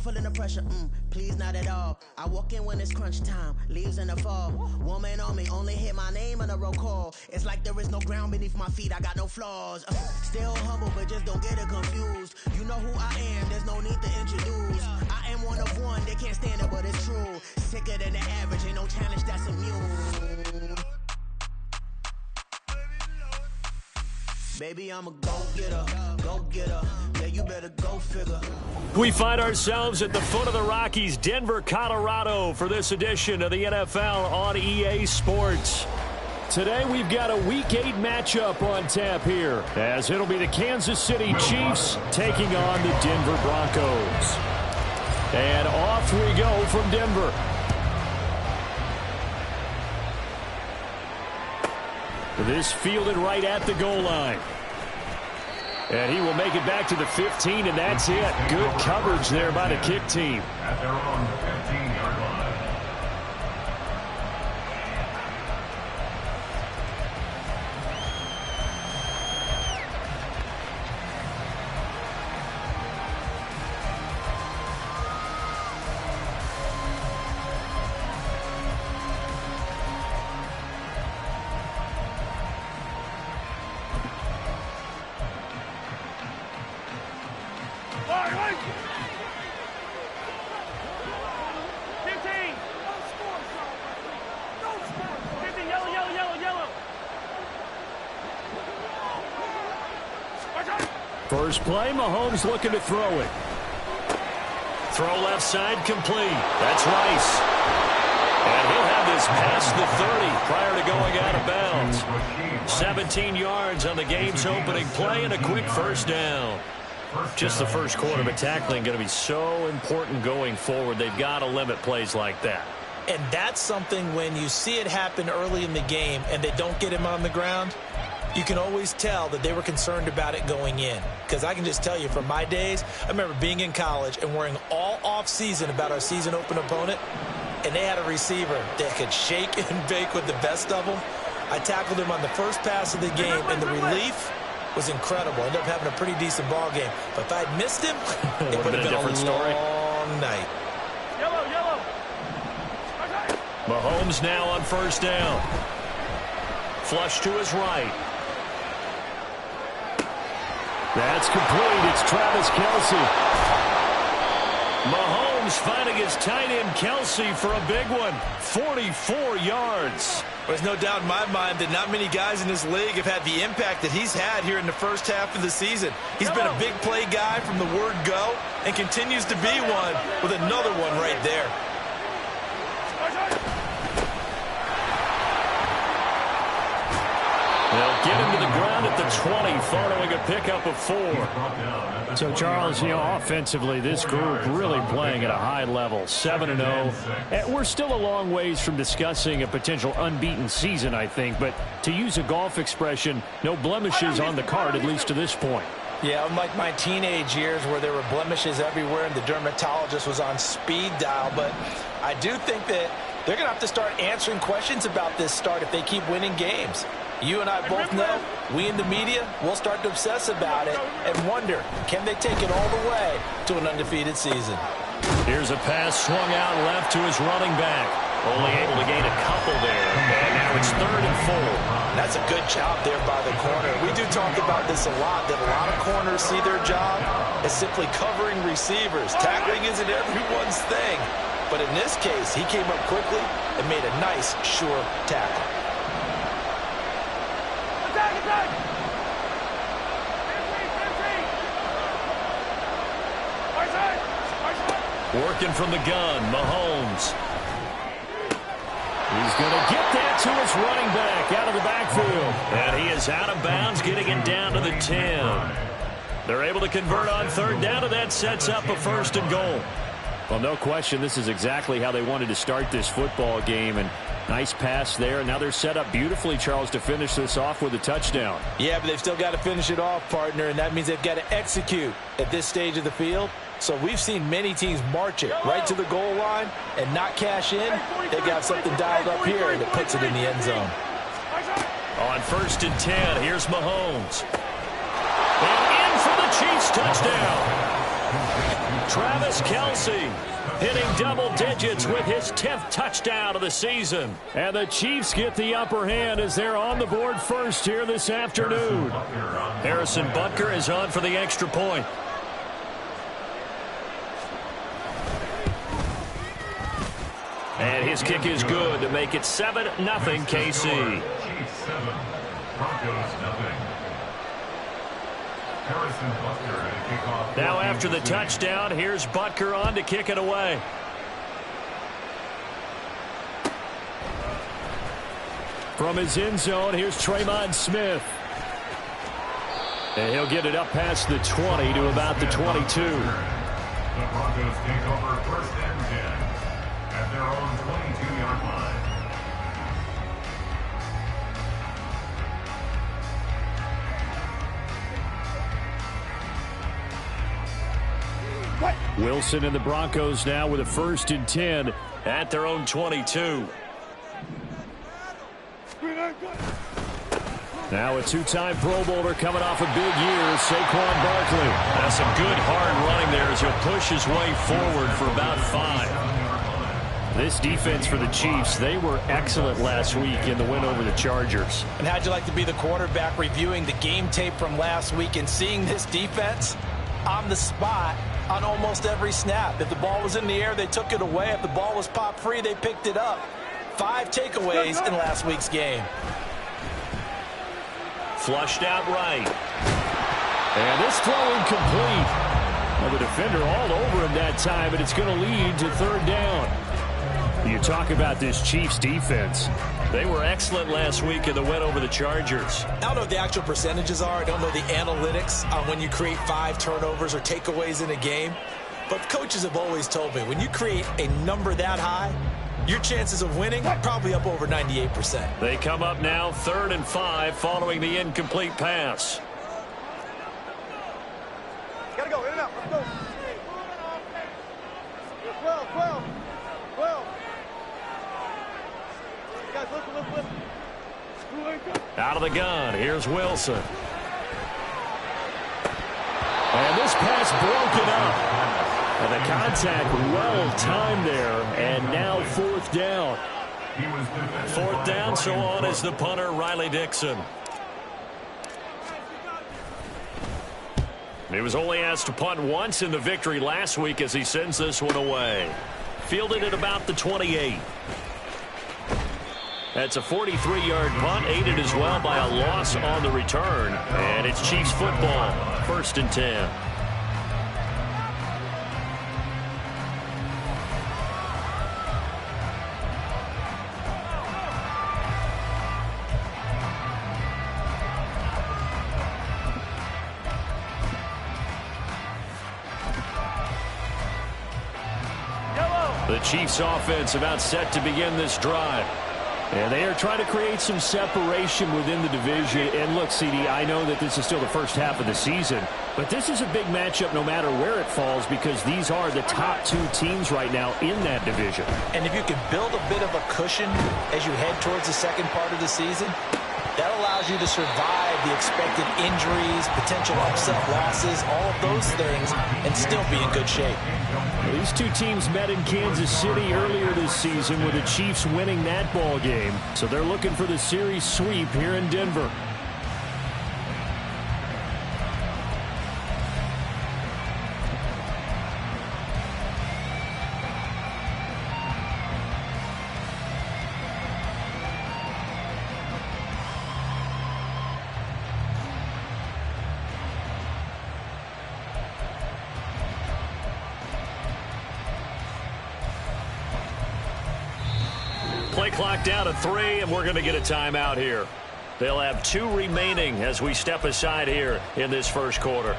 feeling the pressure, please not at all. I walk in when it's crunch time, leaves in the fall. Woman on me, only hit my name on a roll call. It's like there is no ground beneath my feet, I got no flaws. Still humble, but just don't get it confused. You know who I am, there's no need to introduce. I am one of one, they can't stand it, but it's true. Sicker than the average, ain't no challenge that's immune. Baby, I'm a go-getter, go-getter. Yeah, you better go figure. We find ourselves at the foot of the Rockies, Denver, Colorado, for this edition of the NFL on EA Sports. Today, we've got a Week 8 matchup on tap here, as it'll be the Kansas City Chiefs taking on the Denver Broncos. And off we go from Denver. This fielded right at the goal line. And he will make it back to the 15, and that's it. Good coverage there by the kick team. At their own 15-yard line. First play, Mahomes looking to throw it. Throw left side complete. That's Rice. And he'll have this past the 30 prior to going out of bounds. 17 yards on the game's opening play and a quick first down. Just the first quarter, but tackling going to be so important going forward. They've got to limit plays like that. And that's something when you see it happen early in the game and they don't get him on the ground, you can always tell that they were concerned about it going in. Because I can just tell you from my days, I remember being in college and worrying all off-season about our season open opponent, and they had a receiver that could shake and bake with the best of them. I tackled him on the first pass of the game, and the relief was incredible. I ended up having a pretty decent ball game. But if I'd missed him, it would have been a different story. Long night. Yellow. Mahomes now on first down. Flush to his right. That's complete. It's Travis Kelce. Mahomes finding his tight end Kelce for a big one. 44 yards. There's no doubt in my mind that not many guys in this league have had the impact that he's had here in the first half of the season. He's been a big play guy from the word go and continues to be one with another one right there. They'll get him to the ground at the 20 following a pickup of 4. So, Charles, offensively, this group really playing at a high level, 7-0. We're still a long ways from discussing a potential unbeaten season, I think. But to use a golf expression, no blemishes on the card, at least to this point. Yeah, unlike my teenage years where there were blemishes everywhere and the dermatologist was on speed dial. But I do think that they're going to have to start answering questions about this start if they keep winning games. You and I both know, we in the media, will start to obsess about it and wonder, can they take it all the way to an undefeated season? Here's a pass swung out left to his running back. Only able to gain a couple there. And now it's 3rd and 4. That's a good job there by the corner. We do talk about this a lot, that a lot of corners see their job as simply covering receivers. Tackling isn't everyone's thing. But in this case, he came up quickly and made a nice, sure tackle. Working from the gun, Mahomes. He's going to get that to his running back out of the backfield. And he is out of bounds, getting it down to the 10. They're able to convert on 3rd down, and that sets up a 1st and goal. Well, no question, this is exactly how they wanted to start this football game. And nice pass there. Now they're set up beautifully, Charles, to finish this off with a touchdown. Yeah, but they've still got to finish it off, partner, and that means they've got to execute at this stage of the field. So we've seen many teams march it right to the goal line and not cash in. They've got something dialed up here, and it puts it in the end zone. On 1st and 10, here's Mahomes. And in for the Chiefs touchdown. Travis Kelce hitting double digits with his 10th touchdown of the season. And the Chiefs get the upper hand as they're on the board first here this afternoon. Harrison Butker is on for the extra point. And his kick is good to make it 7-0 KC. Chiefs 7, Broncos 0. Harrison Butker and kickoff. Now after the touchdown, here's Butker on to kick it away. From his end zone, here's Tremon Smith. And he'll get it up past the 20 to about the 22. The Broncos take over first and 10 at their own 22-yard line. Wilson and the Broncos now with a 1st and 10 at their own 22. Now a 2-time Pro Bowler coming off a big year, Saquon Barkley. That's some good hard running there as he'll push his way forward for about 5. This defense for the Chiefs, they were excellent last week in the win over the Chargers. And how'd you like to be the quarterback reviewing the game tape from last week and seeing this defense on the spot on almost every snap? If the ball was in the air, they took it away. If the ball was popped free, they picked it up. 5 takeaways in last week's game. Flushed out right. And this throw incomplete. Well, the defender all over him that time, but it's going to lead to 3rd down. You talk about this Chiefs defense. They were excellent last week in the win over the Chargers. I don't know what the actual percentages are. I don't know the analytics on when you create 5 turnovers or takeaways in a game. But coaches have always told me, when you create a number that high, your chances of winning are probably up over 98%. They come up now 3rd and 5 following the incomplete pass. Gotta go, in and out, let's go. 12. Guys, listen. Out of the gun, here's Wilson. And this pass broken up. And the contact well timed there, and now 4th down. 4th down, so on is the punter, Riley Dixon. He was only asked to punt once in the victory last week as he sends this one away. Fielded at about the 28. That's a 43-yard punt, aided as well by a loss on the return. And it's Chiefs football, 1st and 10. The Chiefs offense about set to begin this drive. And they are trying to create some separation within the division. And look, CD, I know that this is still the first half of the season, but this is a big matchup no matter where it falls because these are the top 2 teams right now in that division. And if you can build a bit of a cushion as you head towards the second part of the season, that allows you to survive the expected injuries, potential upset losses, all of those things, and still be in good shape. These 2 teams met in Kansas City earlier this season with the Chiefs winning that ball game. So they're looking for the series sweep here in Denver. Play clock down to 3, and we're going to get a timeout here. They'll have 2 remaining as we step aside here in this first quarter.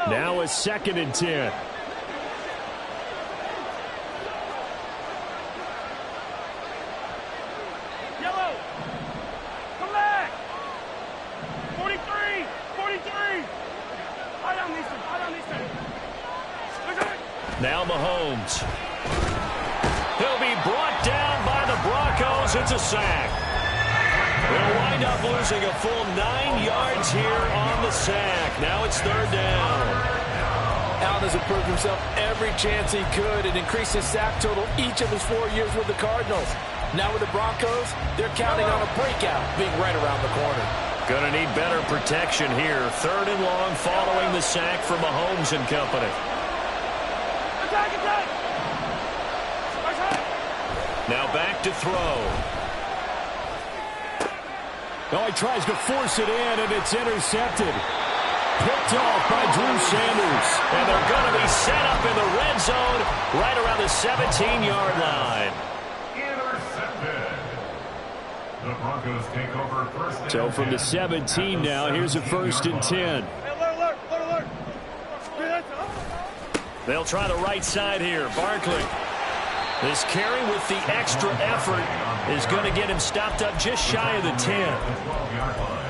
Now a 2nd and 10. Mahomes. He'll be brought down by the Broncos. It's a sack. They'll wind up losing a full 9 yards here on the sack. Now it's 3rd down. Allen has improved himself every chance he could and increased his sack total each of his 4 years with the Cardinals. Now with the Broncos, they're counting on a breakout being right around the corner. Going to need better protection here. 3rd and long following the sack for Mahomes and company. Now back to throw. Oh, he tries to force it in, and it's intercepted. Picked off by Drew Sanders. And they're going to be set up in the red zone right around the 17-yard line. Intercepted. The Broncos take over 1st and So from the 10. 17 now, here's a 1st and 10. They'll try the right side here. Barkley. This carry with the extra effort is going to get him stopped up just shy of the 10.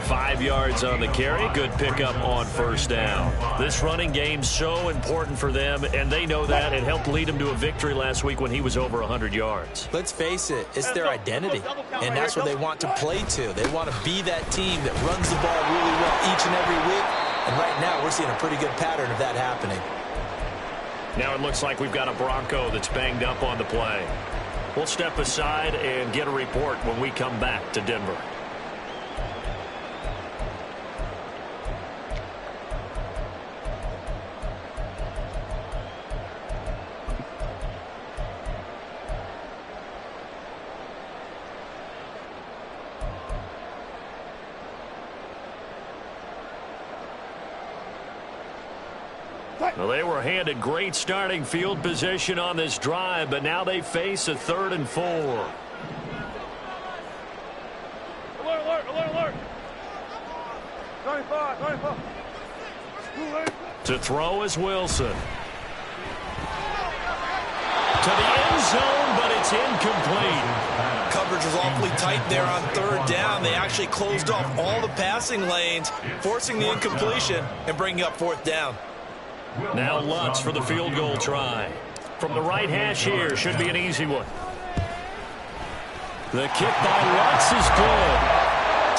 5 yards on the carry. Good pickup on 1st down. This running game's so important for them, and they know that. It helped lead them to a victory last week when he was over 100 yards. Let's face it, it's their identity, and that's what they want to play to. They want to be that team that runs the ball really well each and every week, and right now we're seeing a pretty good pattern of that happening. Now it looks like we've got a Bronco that's banged up on the play. We'll step aside and get a report when we come back to Denver. Well, they were handed great starting field position on this drive, but now they face a 3rd and 4. Alert, alert, alert, alert. 95, 95. To throw is Wilson. To the end zone, but it's incomplete. Coverage was awfully tight there on 3rd down. They actually closed off all the passing lanes, forcing the incompletion and bringing up 4th down. Now Lutz for the field goal try. From the right hash here, should be an easy one. The kick by Lutz is good.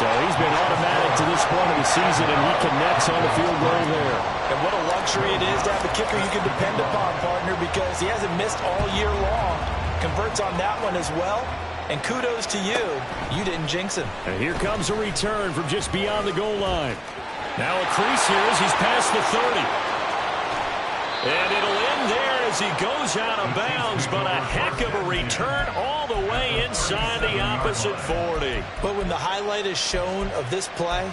So he's been automatic to this point of the season, and he connects on the field goal there. And what a luxury it is to have a kicker you can depend upon, partner, because he hasn't missed all year long. Converts on that one as well. And kudos to you. You didn't jinx him. And here comes a return from just beyond the goal line. Now a crease here as he's past the 30. And it'll end there as he goes out of bounds, but a heck of a return all the way inside the opposite 40. But when the highlight is shown of this play,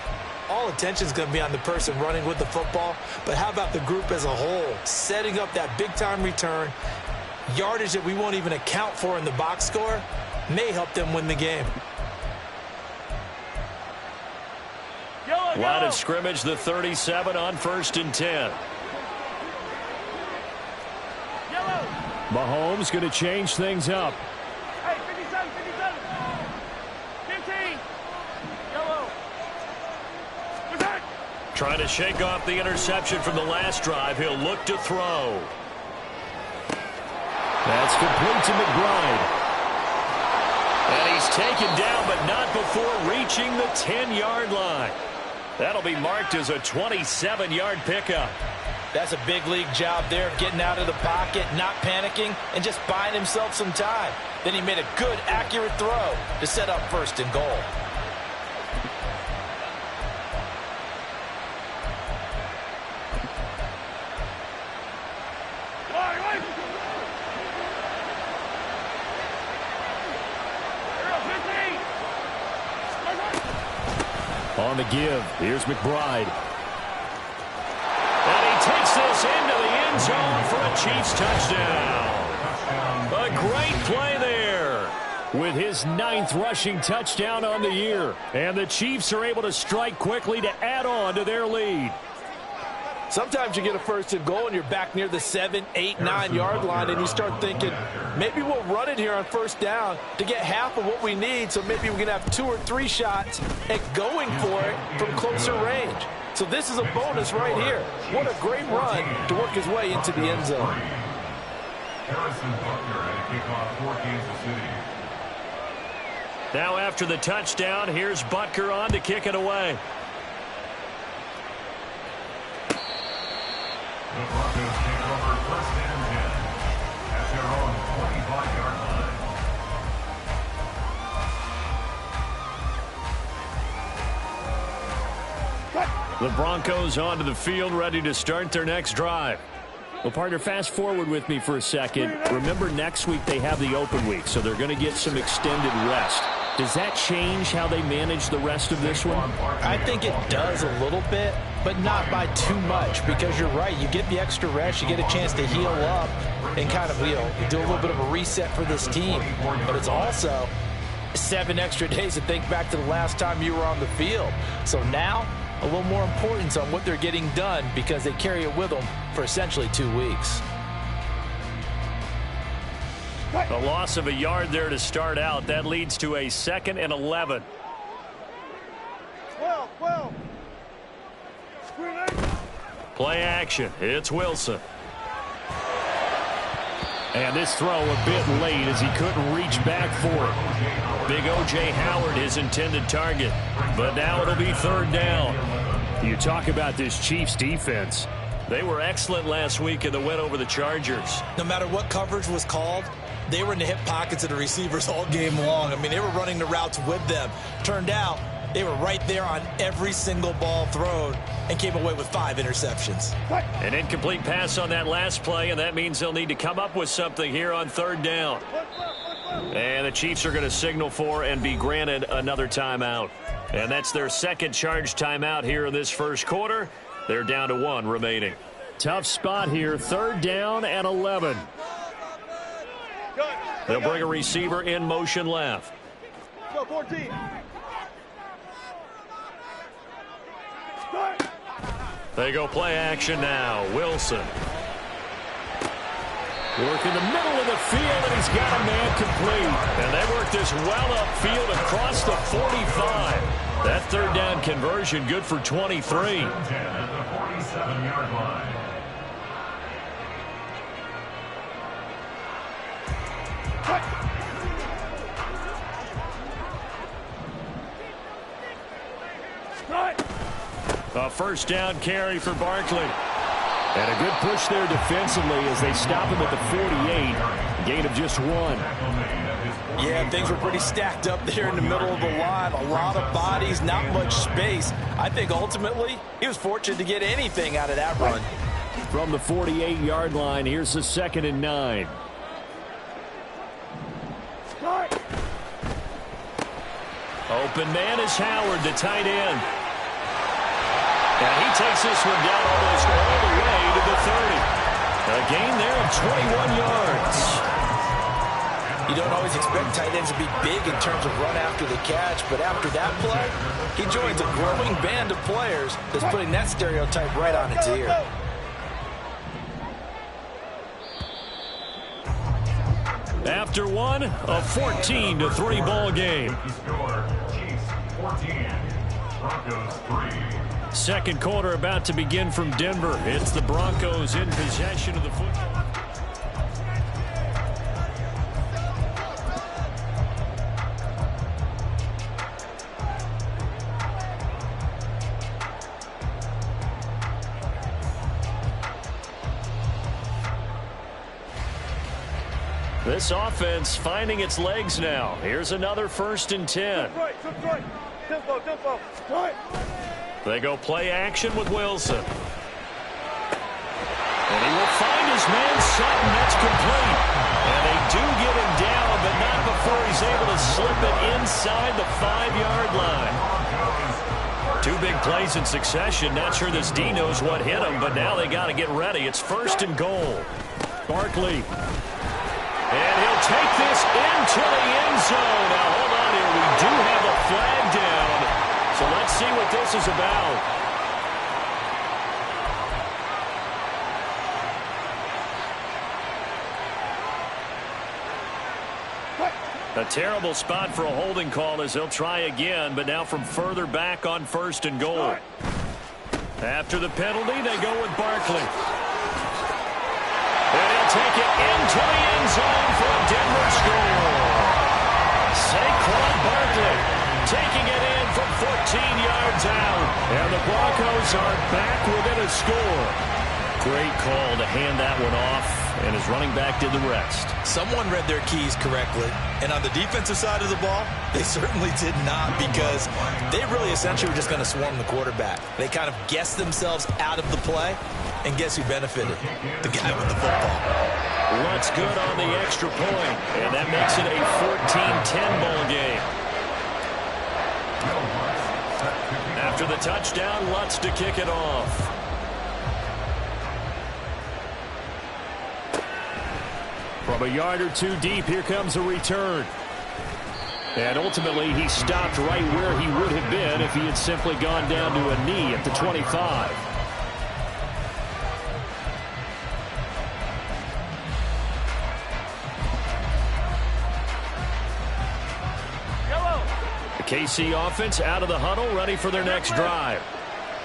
all attention is going to be on the person running with the football. But how about the group as a whole, setting up that big-time return, yardage that we won't even account for in the box score, may help them win the game. Line of scrimmage, the 37 on 1st and 10. Mahomes going to change things up. Hey, 57, 57. 15. Yellow. Protect. Trying to shake off the interception from the last drive. He'll look to throw. That's complete to McBride. And he's taken down, but not before reaching the 10-yard line. That'll be marked as a 27-yard pickup. That's a big league job there, getting out of the pocket, not panicking, and just buying himself some time. Then he made a good, accurate throw to set up 1st and goal. On the give, here's McBride. Takes this into the end zone for a Chiefs touchdown. A great play there. With his 9th rushing touchdown on the year. And the Chiefs are able to strike quickly to add on to their lead. Sometimes you get a 1st and goal and you're back near the 7, 8, 9-yard line and you start thinking, maybe we'll run it here on 1st down to get half of what we need, so maybe we can have 2 or 3 shots at going for it from closer range. So this is a bonus right here. What a great run to work his way into the end zone. Harrison Butker at a kickoff for Kansas City. Now after the touchdown, here's Butker on to kick it away. The Broncos take over first and 10 at their own 25-yard line. The Broncos onto the field, ready to start their next drive. Well, partner, fast forward with me for a second. Remember, next week they have the open week, so they're going to get some extended rest. Does that change how they manage the rest of this one? I think it does a little bit, but not by too much, because you're right. You get the extra rest. You get a chance to heal up and kind of, do a little bit of a reset for this team. But it's also 7 extra days to think back to the last time you were on the field. So now, a little more importance on what they're getting done because they carry it with them for essentially 2 weeks. A loss of a yard there to start out. That leads to a 2nd and 11. 12. Play action. It's Wilson. And this throw a bit late as he couldn't reach back for it. Big O.J. Howard, his intended target. But now it'll be 3rd down. You talk about this Chiefs defense. They were excellent last week in the win over the Chargers. No matter what coverage was called, they were in the hip pockets of the receivers all game long. I mean, they were running the routes with them. Turned out they were right there on every single ball thrown and came away with 5 interceptions. An incomplete pass on that last play, and that means they'll need to come up with something here on 3rd down. And the Chiefs are going to signal for and be granted another timeout. And that's their 2nd charge timeout here in this first quarter. They're down to 1 remaining. Tough spot here, 3rd down and 11. They'll bring a receiver in motion left. Go, 14. They go play action now. Wilson. Work in the middle of the field, and he's got a man complete. And they work this well upfield across the 45. That 3rd down conversion good for 23. At the 47-yard line. A 1st down carry for Barkley. And a good push there defensively as they stop him at the 48. Gain of just 1. Yeah, things were pretty stacked up there in the middle of the line. A lot of bodies, not much space. I think ultimately he was fortunate to get anything out of that run. From the 48-yard line, here's the 2nd and 9. Open man is Howard, the tight end. And he takes this one down almost all the way to the 30. A gain there of 21 yards. You don't always expect tight ends to be big in terms of run after the catch, but after that play, he joins a growing band of players that's putting that stereotype right on its ear. After one, a 14-3 ball game. Chiefs 14, Broncos 3. 2nd quarter about to begin from Denver. It's the Broncos in possession of the football. This offense finding its legs now. Here's another 1st and 10. Right. Tempo. Right. They go play action with Wilson. And he will find his man Sutton. That's complete. And they do get him down, but not before he's able to slip it inside the 5-yard line. 2 big plays in succession. Not sure this D knows what hit him, but now they got to get ready. It's 1st and goal. Barkley. And he'll take this into the end zone. Now, hold on here. We do have a flag down. So let's see what this is about. A terrible spot for a holding call as they'll try again, but now from further back on 1st and goal. After the penalty, they go with Barkley. And he'll take it into the end zone for a Denver score. Saquon Barkley taking it in from 14 yards out. And the Broncos are back within a score. Great call to hand that one off, and his running back did the rest. Someone read their keys correctly, and on the defensive side of the ball, they certainly did not, because they really essentially were just going to swarm the quarterback. They kind of guessed themselves out of the play, and guess who benefited? The guy with the football. Lutz good on the extra point, and that makes it a 14-10 ball game. After the touchdown, Lutz to kick it off. From a yard or two deep, here comes a return. And ultimately, he stopped right where he would have been if he had simply gone down to a knee at the 25. The KC offense out of the huddle, ready for their next drive.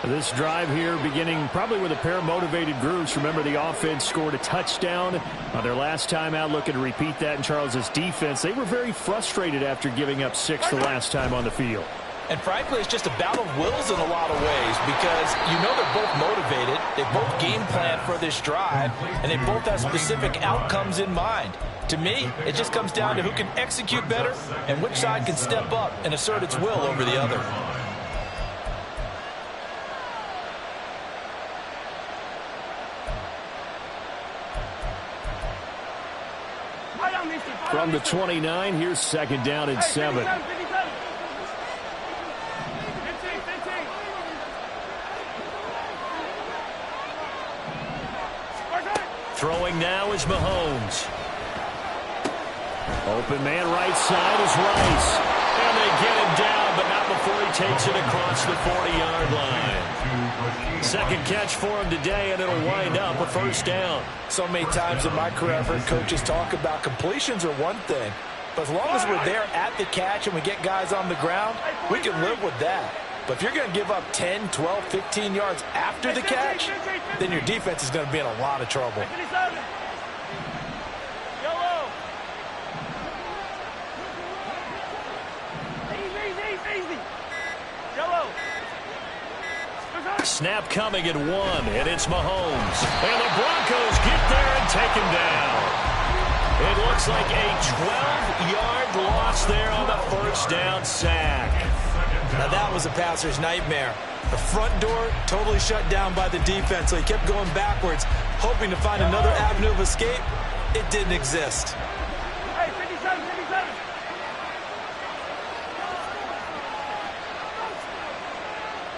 This drive here beginning probably with a pair of motivated groups. Remember, the offense scored a touchdown on their last time out, looking to repeat that in Charles' defense. They were very frustrated after giving up 6 the last time on the field. And frankly, it's just a battle of wills in a lot of ways, because you know they're both motivated, they both game plan for this drive, and they both have specific outcomes in mind. To me, it just comes down to who can execute better and which side can step up and assert its will over the other. From the 29, here's second down and 7. Throwing now is Mahomes. Open man right side is Rice. And they get him down, but not before he takes it across the 40-yard line. Second catch for him today, and it'll wind up a first down. So many times in my career, I've heard coaches talk about completions are one thing, but as long as we're there at the catch and we get guys on the ground, we can live with that. But if you're going to give up 10, 12, 15 yards after the catch, then your defense is going to be in a lot of trouble. Snap coming at 1, and it's Mahomes. And the Broncos get there and take him down. It looks like a 12-yard loss there on the first down sack. Now that was a passer's nightmare. The front door totally shut down by the defense, so he kept going backwards, hoping to find another avenue of escape. It didn't exist. Hey, 57, 57.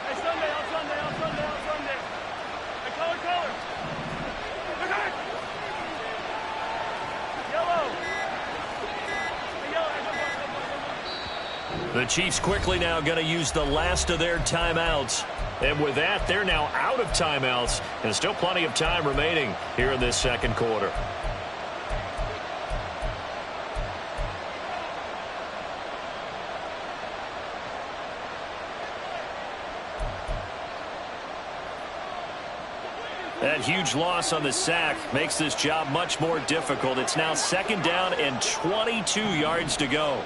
Hey, Sunday, on Sunday, on Sunday, on Sunday. Hey, color. Look at it. Yellow. Hey, yellow. Hey, The Chiefs quickly now going to use the last of their timeouts. And with that, they're now out of timeouts. And still plenty of time remaining here in this second quarter. That huge loss on the sack makes this job much more difficult. It's now second down and 22 yards to go.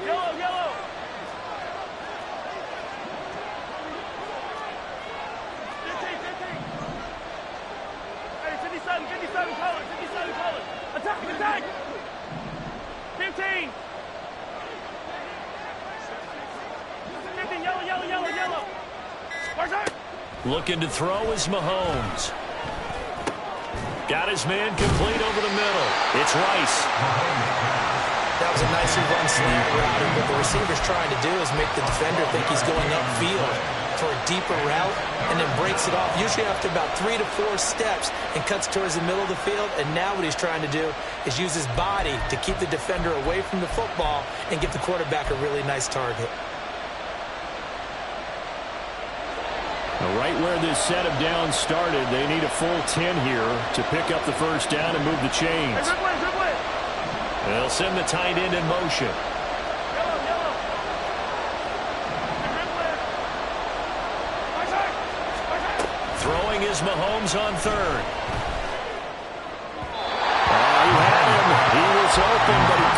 Yellow. Hey, 57, color. Attack. 15. 15, yellow. Spartan. Looking to throw is Mahomes. Got his man complete over the middle. It's Rice. That was a nicely run slant route, and what the receiver's trying to do is make the defender think he's going upfield for a deeper route, and then breaks it off, usually after about 3 to 4 steps, and cuts towards the middle of the field. And now what he's trying to do is use his body to keep the defender away from the football and give the quarterback a really nice target. Right where this set of downs started, they need a full 10 here to pick up the first down and move the chains. They'll send the tight end in motion. Throwing is Mahomes on third.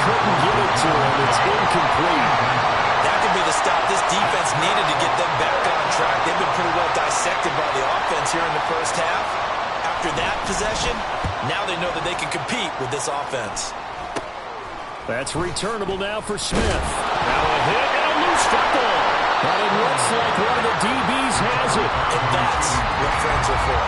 couldn't get it to him. It's incomplete. That could be the stop this defense needed to get them back on track. They've been pretty well dissected by the offense here in the first half. After that possession, now they know that they can compete with this offense. That's returnable now for Smith. Now a hit and a loose football. But it looks like one of the DBs has it. And that's what friends are for.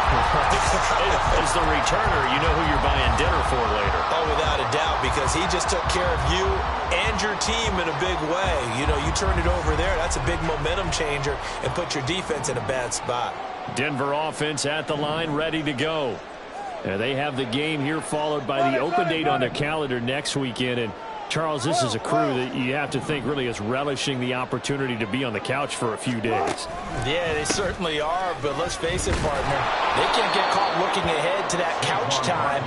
As the returner, you know who you're buying dinner for later. Oh, without a doubt, because he just took care of you and your team in a big way. You know, you turn it over there, that's a big momentum changer and put your defense in a bad spot. Denver offense at the line, ready to go. They have the game here followed by the open date on their calendar next weekend. And Charles, this is a crew that you have to think really is relishing the opportunity to be on the couch for a few days. Yeah, they certainly are, but let's face it, partner. They can't get caught looking ahead to that couch time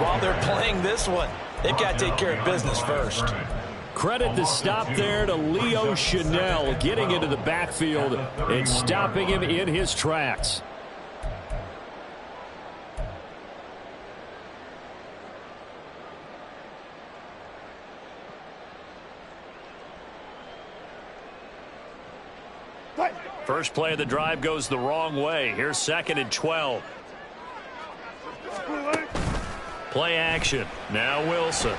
while they're playing this one. They've got to take care of business first. Credit the stop there to Leo Chanel, getting into the backfield and stopping him in his tracks. First play of the drive goes the wrong way. Here's 2nd and 12. Play action. Now Wilson.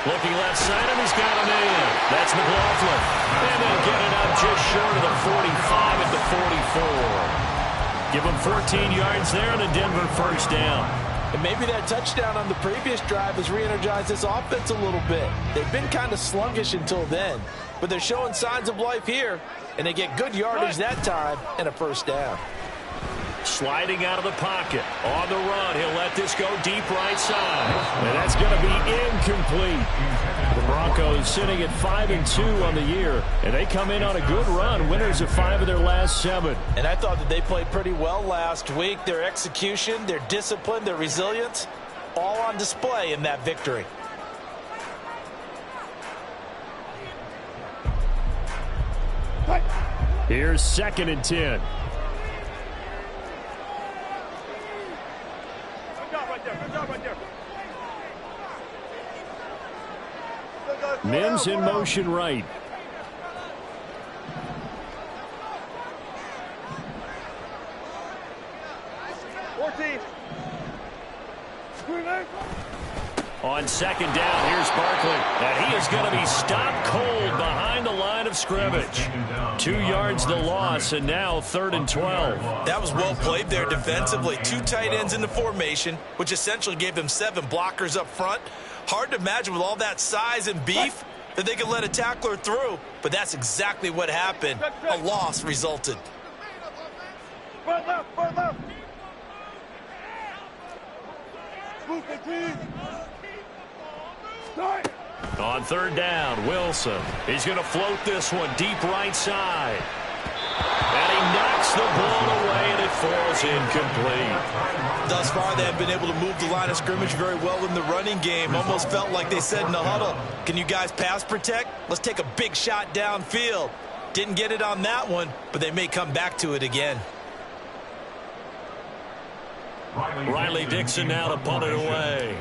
Looking left side, and he's got him in. That's McLaughlin. And they'll get it up just short of the 45 at the 44. Give him 14 yards there and a Denver first down. And maybe that touchdown on the previous drive has re-energized this offense a little bit. They've been kind of sluggish until then, but they're showing signs of life here, and they get good yardage that time and a first down. Sliding out of the pocket. On the run, he'll let this go deep right side. And that's going to be incomplete. The Broncos sitting at 5-2 on the year, and they come in on a good run, winners of 5 of their last 7. And I thought that they played pretty well last week. Their execution, their discipline, their resilience, all on display in that victory. Here's 2nd and 10. Mims in motion right. On 2nd down, here's Barkley. And he is going to be stopped cold behind the line of scrimmage. 2 yards the loss, and now 3rd and 12. That was well played there defensively. 2 tight ends in the formation, which essentially gave them 7 blockers up front. Hard to imagine with all that size and beef that they could let a tackler through, but that's exactly what happened. A loss resulted. On 3rd down, Wilson. He's going to float this one deep right side. And he knocks the ball away, and it falls incomplete. Thus far, they have been able to move the line of scrimmage very well in the running game. Almost felt like they said in the huddle, can you guys pass protect? Let's take a big shot downfield. Didn't get it on that one, but they may come back to it again. Riley Dixon now to punt it away.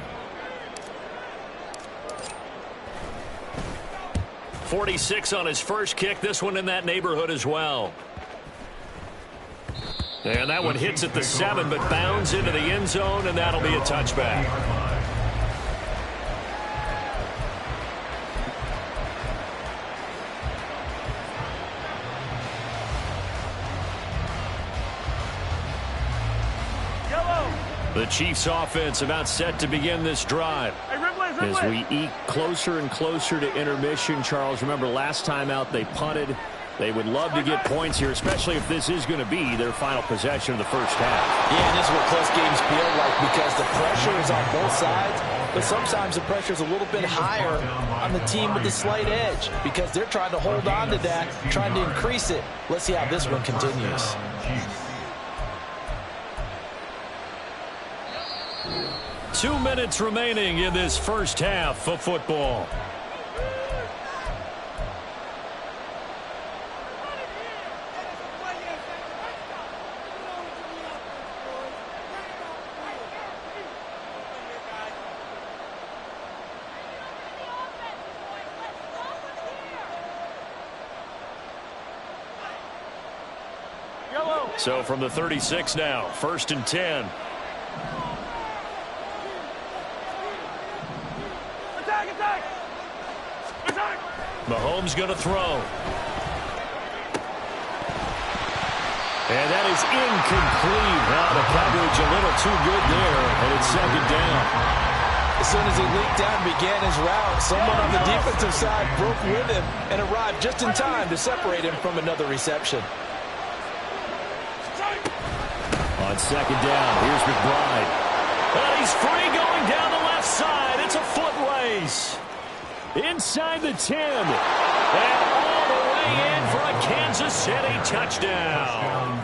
46 on his first kick. This one in that neighborhood as well. And that one hits at the 7, but bounds into the end zone, and that'll be a touchback. The Chiefs offense about set to begin this drive. As we eke closer and closer to intermission, Charles, remember last time out they punted. They would love to get points here, especially if this is going to be their final possession of the first half. Yeah, and this is what close games feel like because the pressure is on both sides, but sometimes the pressure is a little bit higher on the team with the slight edge because they're trying to hold on to that, trying to increase it. Let's see how this one continues. Two minutes remaining in this first half of football. Yellow. So from the 36 now, 1st and 10. Attack, attack. Attack. Mahomes going to throw. And that is incomplete. Now the coverage a little too good there, and it's 2nd down. As soon as he leaked out and began his route, someone on the defensive side broke with him and arrived just in time to separate him from another reception. On 2nd down, here's McBride. And he's free going down the left side. It's a foot race. Inside the 10. And all the way in for a Kansas City touchdown.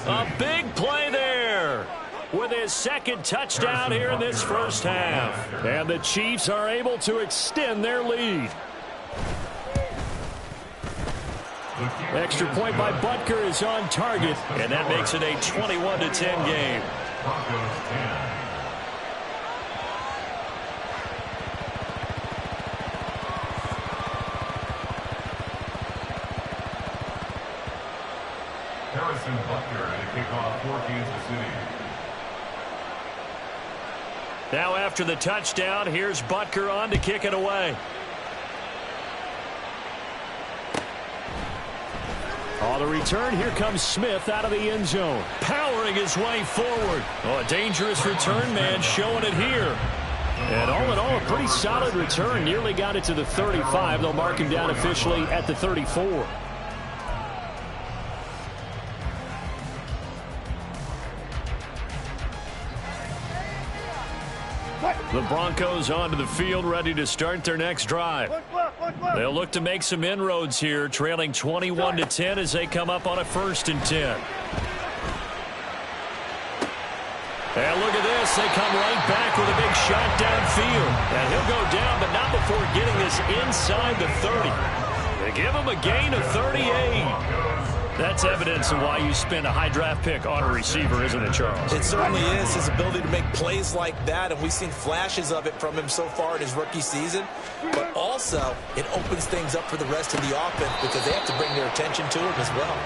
A big play there with his 2nd touchdown here in this first half. And the Chiefs are able to extend their lead. Extra point by Butker is on target, and that makes it a 21-10 game. Broncos 10. Harrison Butker to kick off for Kansas City. Now after the touchdown, here's Butker on to kick it away. On the return, here comes Smith out of the end zone, powering his way forward. Oh, a dangerous return man showing it here. And all in all, a pretty solid return. Nearly got it to the 35. They'll mark him down officially at the 34. The Broncos onto the field, ready to start their next drive. They'll look to make some inroads here, trailing 21-10 as they come up on a 1st and 10. And look at this. They come right back with a big shot downfield. And he'll go down, but not before getting this inside the 30. They give him a gain of 38. That's evidence of why you spend a high draft pick on a receiver, isn't it, Charles? It certainly is, his ability to make plays like that, and we've seen flashes of it from him so far in his rookie season. But also, it opens things up for the rest of the offense because they have to bring their attention to him as well.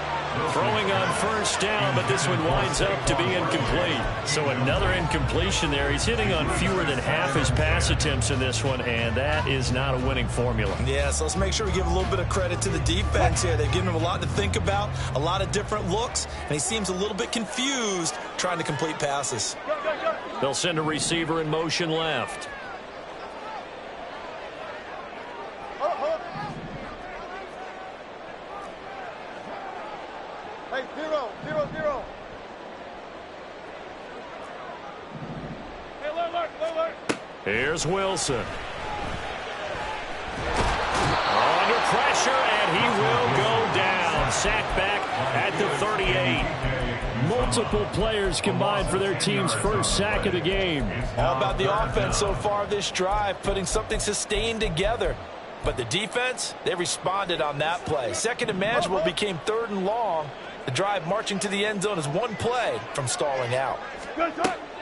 Throwing on 1st down, but this one winds up to be incomplete. So another incompletion there. He's hitting on fewer than half his pass attempts in this one, and that is not a winning formula. Yeah, so let's make sure we give a little bit of credit to the defense here. They've given him a lot to think about, a lot of different looks, and he seems a little bit confused trying to complete passes. They'll send a receiver in motion left. Hey, 0-0-0. Hey, alert. Here's Wilson. Under pressure, and he will go down. Sacked back at the 38. Multiple players combined for their team's first sack of the game. All about the offense so far this drive, putting something sustained together. But the defense, they responded on that play. 2nd and manageable became 3rd and long. The drive marching to the end zone is one play from stalling out.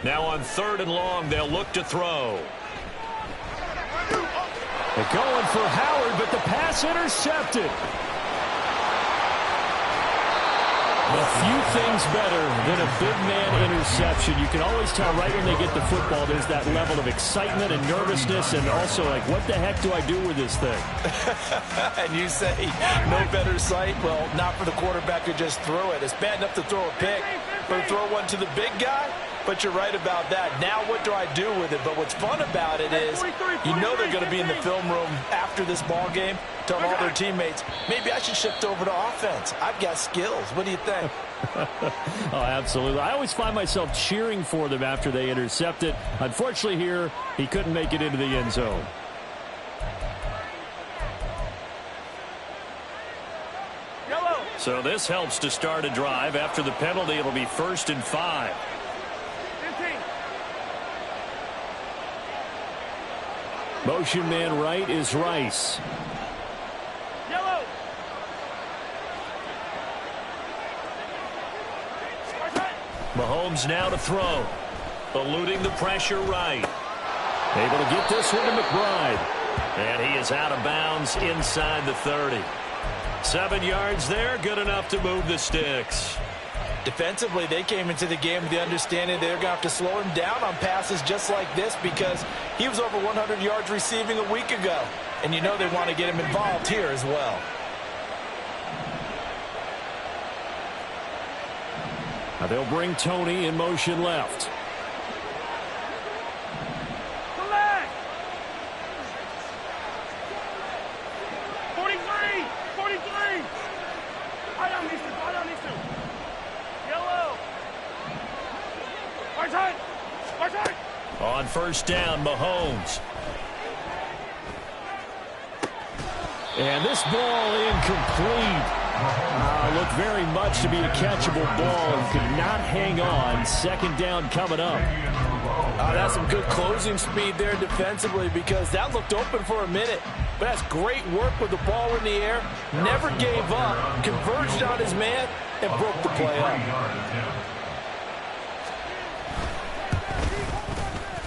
Now on 3rd and long, they'll look to throw. They're going for Howard, but the pass intercepted. A few things better than a big man interception. You can always tell right when they get the football, there's that level of excitement and nervousness, and also like, what the heck do I do with this thing? And you say, no better sight? Well, not for the quarterback who just threw it. It's bad enough to throw a pick, but throw one to the big guy? But you're right about that. Now what do I do with it? But what's fun about it is you know they're going to be in the film room after this ball game, telling all their teammates, maybe I should shift over to offense. I've got skills. What do you think? Oh, absolutely. I always find myself cheering for them after they intercept it. Unfortunately here, he couldn't make it into the end zone. So this helps to start a drive. After the penalty, it'll be 1st and 5. Motion man right is Rice. Yellow. Mahomes now to throw. Eluding the pressure right. Able to get this one to McBride. And he is out of bounds inside the 30. 7 yards there, good enough to move the sticks. Defensively, they came into the game with the understanding they're going to have to slow him down on passes just like this because he was over 100 yards receiving a week ago. And you know they want to get him involved here as well. Now they'll bring Tony in motion left. Collect! 43! 43! I don't need to. Yellow! Right side! On first down, Mahomes. And this ball incomplete. Looked very much to be a catchable ball and could not hang on. Second down coming up. That's some good closing speed there defensively because that looked open for a minute. But that's great work with the ball in the air. Never gave up, converged on his man, and broke the play up.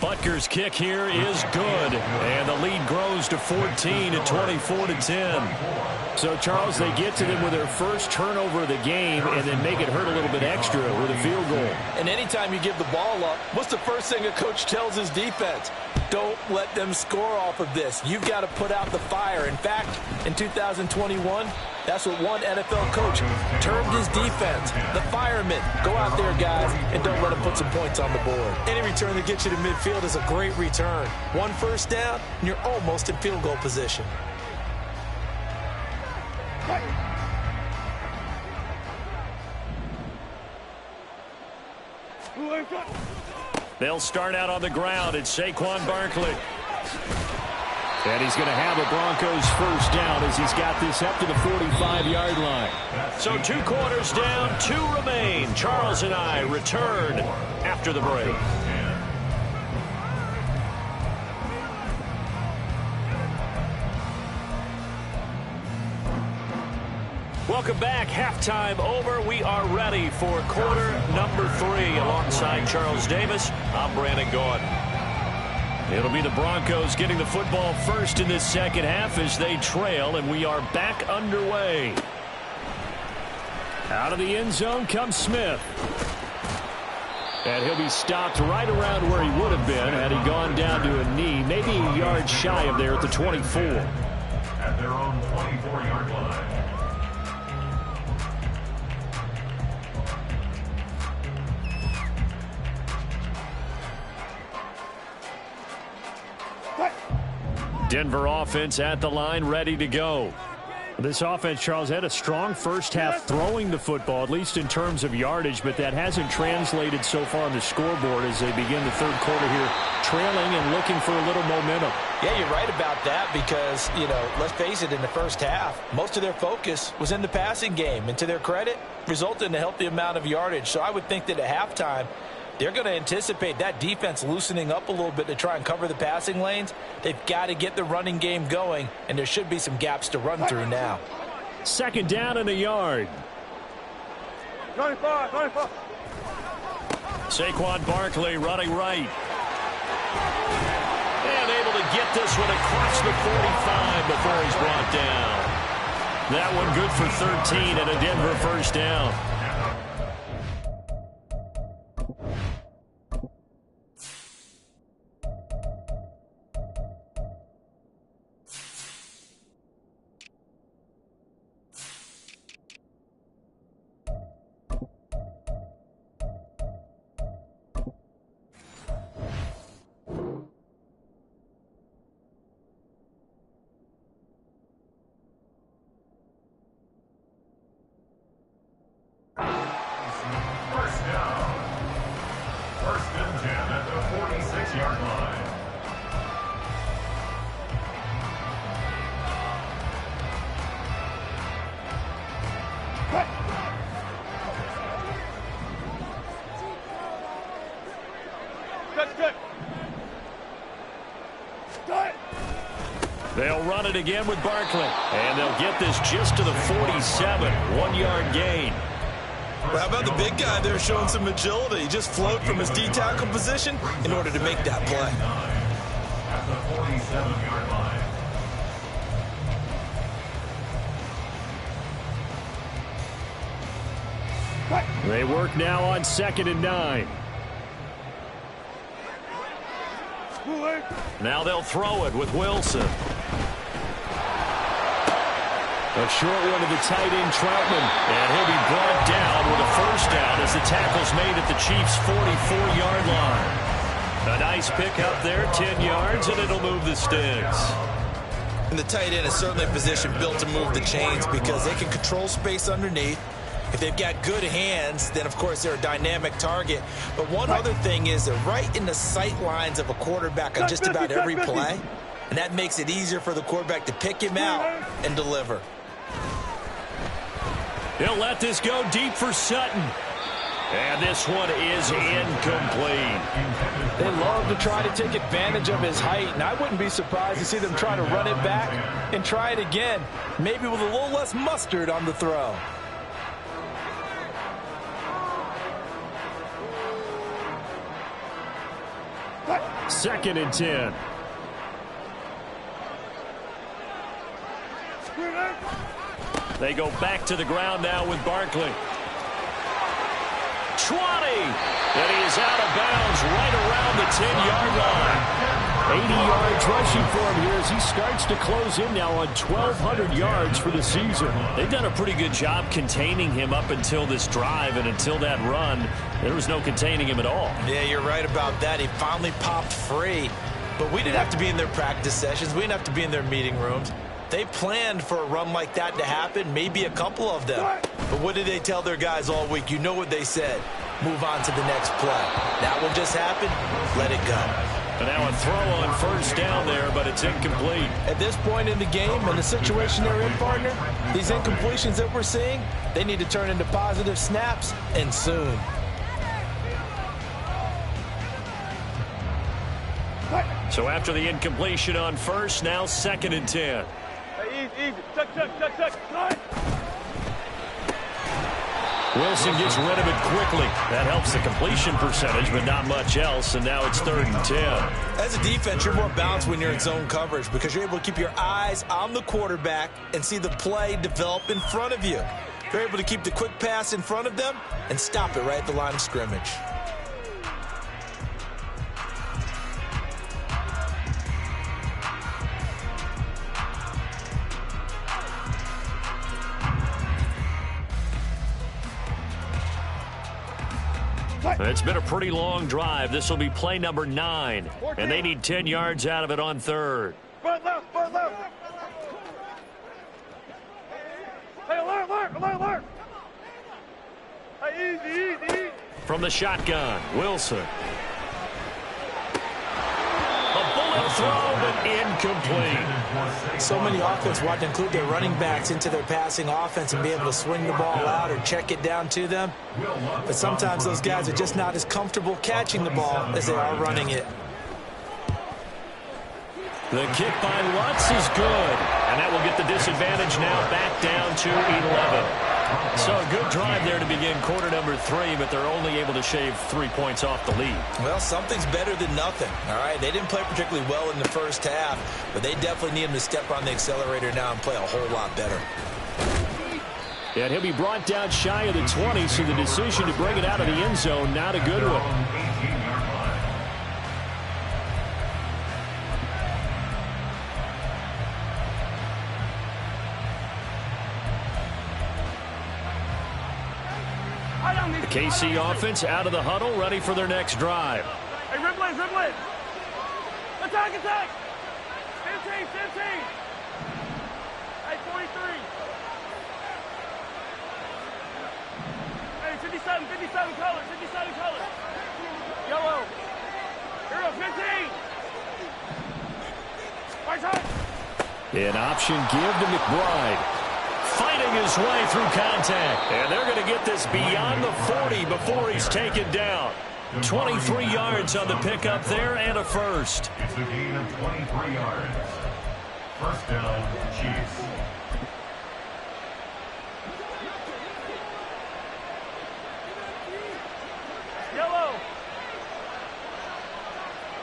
Butker's kick here is good, and the lead grows to 14 at 24-10. So, Charles, they get to them with their first turnover of the game and then make it hurt a little bit extra with a field goal. And anytime you give the ball up, what's the first thing a coach tells his defense? Don't let them score off of this. You've got to put out the fire. In fact, in 2021, that's what one NFL coach termed his defense, the firemen. Go out there, guys, and don't let them put some points on the board. Any return that gets you to midfield is a great return. One first down, and you're almost in field goal position. They'll start out on the ground. It's Saquon Barkley. And he's going to have a Broncos first down as he's got this up to the 45-yard line. So 2 quarters down, 2 remain. Charles and I return after the break. Welcome back. Halftime over. We are ready for quarter number 3. Alongside Charles Davis, I'm Brandon Gordon. It'll be the Broncos getting the football first in this second half as they trail, and we are back underway. Out of the end zone comes Smith. And he'll be stopped right around where he would have been had he gone down to a knee, maybe a yard shy of there at the 24. At their own 24-yard line. Denver offense at the line, ready to go. This offense, Charles, had a strong first half throwing the football, at least in terms of yardage, but that hasn't translated so far on the scoreboard as they begin the third quarter here, trailing and looking for a little momentum. Yeah, you're right about that because, let's face it, in the first half, most of their focus was in the passing game. And to their credit, resulted in a healthy amount of yardage. So I would think that at halftime, they're going to anticipate that defense loosening up a little bit to try and cover the passing lanes. They've got to get the running game going, and there should be some gaps to run through now. Second down and a yard. 95. Saquon Barkley running right. And able to get this one across the 45 before he's brought down. That one good for 13 and a Denver first down. They'll run it again with Barkley. And they'll get this just to the 47. 1-yard gain. Well, how about the big guy there showing some agility? He just flowed from his D-tackle position in order to make that play. At the 47-yard line. They work now on 2nd and 9. Now they'll throw it with Wilson. A short one to the tight end, Troutman. And he'll be brought down with a first down as the tackle's made at the Chiefs' 44-yard line. A nice pick up there, 10 yards, and it'll move the sticks. And the tight end is certainly a position built to move the chains because they can control space underneath. If they've got good hands, then, of course, they're a dynamic target. But one other thing is they're right in the sight lines of a quarterback on just about every play. And that makes it easier for the quarterback to pick him out and deliver. He'll let this go deep for Sutton. And this one is incomplete. They love to try to take advantage of his height, and I wouldn't be surprised to see them try to run it back and try it again, maybe with a little less mustard on the throw. Second and 10. They go back to the ground now with Barkley. 20! And he is out of bounds right around the 10-yard line. 80 yards rushing for him here as he starts to close in now on 1,200 yards for the season. They've done a pretty good job containing him up until this drive, and until that run, there was no containing him at all. Yeah, you're right about that. He finally popped free. But we didn't have to be in their practice sessions. We didn't have to be in their meeting rooms. They planned for a run like that to happen, maybe a couple of them. But what did they tell their guys all week? You know what they said. Move on to the next play. That one just happened. Let it go. And now a throw on first down there, but it's incomplete. At this point in the game and the situation they're in, partner, these incompletions that we're seeing, they need to turn into positive snaps, and soon. So after the incompletion on first, now 2nd and 10. Hey, easy. Tuck. Wilson gets rid of it quickly. That helps the completion percentage, but not much else, and now it's 3rd and 10. As a defense, you're more balanced when you're in zone coverage because you're able to keep your eyes on the quarterback and see the play develop in front of you. You're able to keep the quick pass in front of them and stop it right at the line of scrimmage. It's been a pretty long drive. This will be play number 9, and they need 10 yards out of it on 3rd. Front left. Hey, alert. Hey, easy. From the shotgun, Wilson. A bullet throw, but incomplete. So many offenses want to include their running backs into their passing offense and be able to swing the ball out or check it down to them. But sometimes those guys are just not as comfortable catching the ball as they are running it. The kick by Lutz is good, and that will get the disadvantage now back down to 11. So a good drive there to begin quarter number 3, but they're only able to shave 3 points off the lead. Well, something's better than nothing, all right? They didn't play particularly well in the first half, but they definitely need him to step on the accelerator now and play a whole lot better. And he'll be brought down shy of the 20, so the decision to bring it out of the end zone, not a good one. The KC offense out of the huddle, ready for their next drive. Hey, rib blade. Attack. 15. Hey, 43. Hey, 57 color. Yellow. Here we go, 15. Right side. An option give to McBride. Fighting his way through contact. And they're going to get this beyond the 40 before he's taken down. 23 yards on the pickup there and a first. It's a gain of 23 yards. First down, Chiefs. Yellow.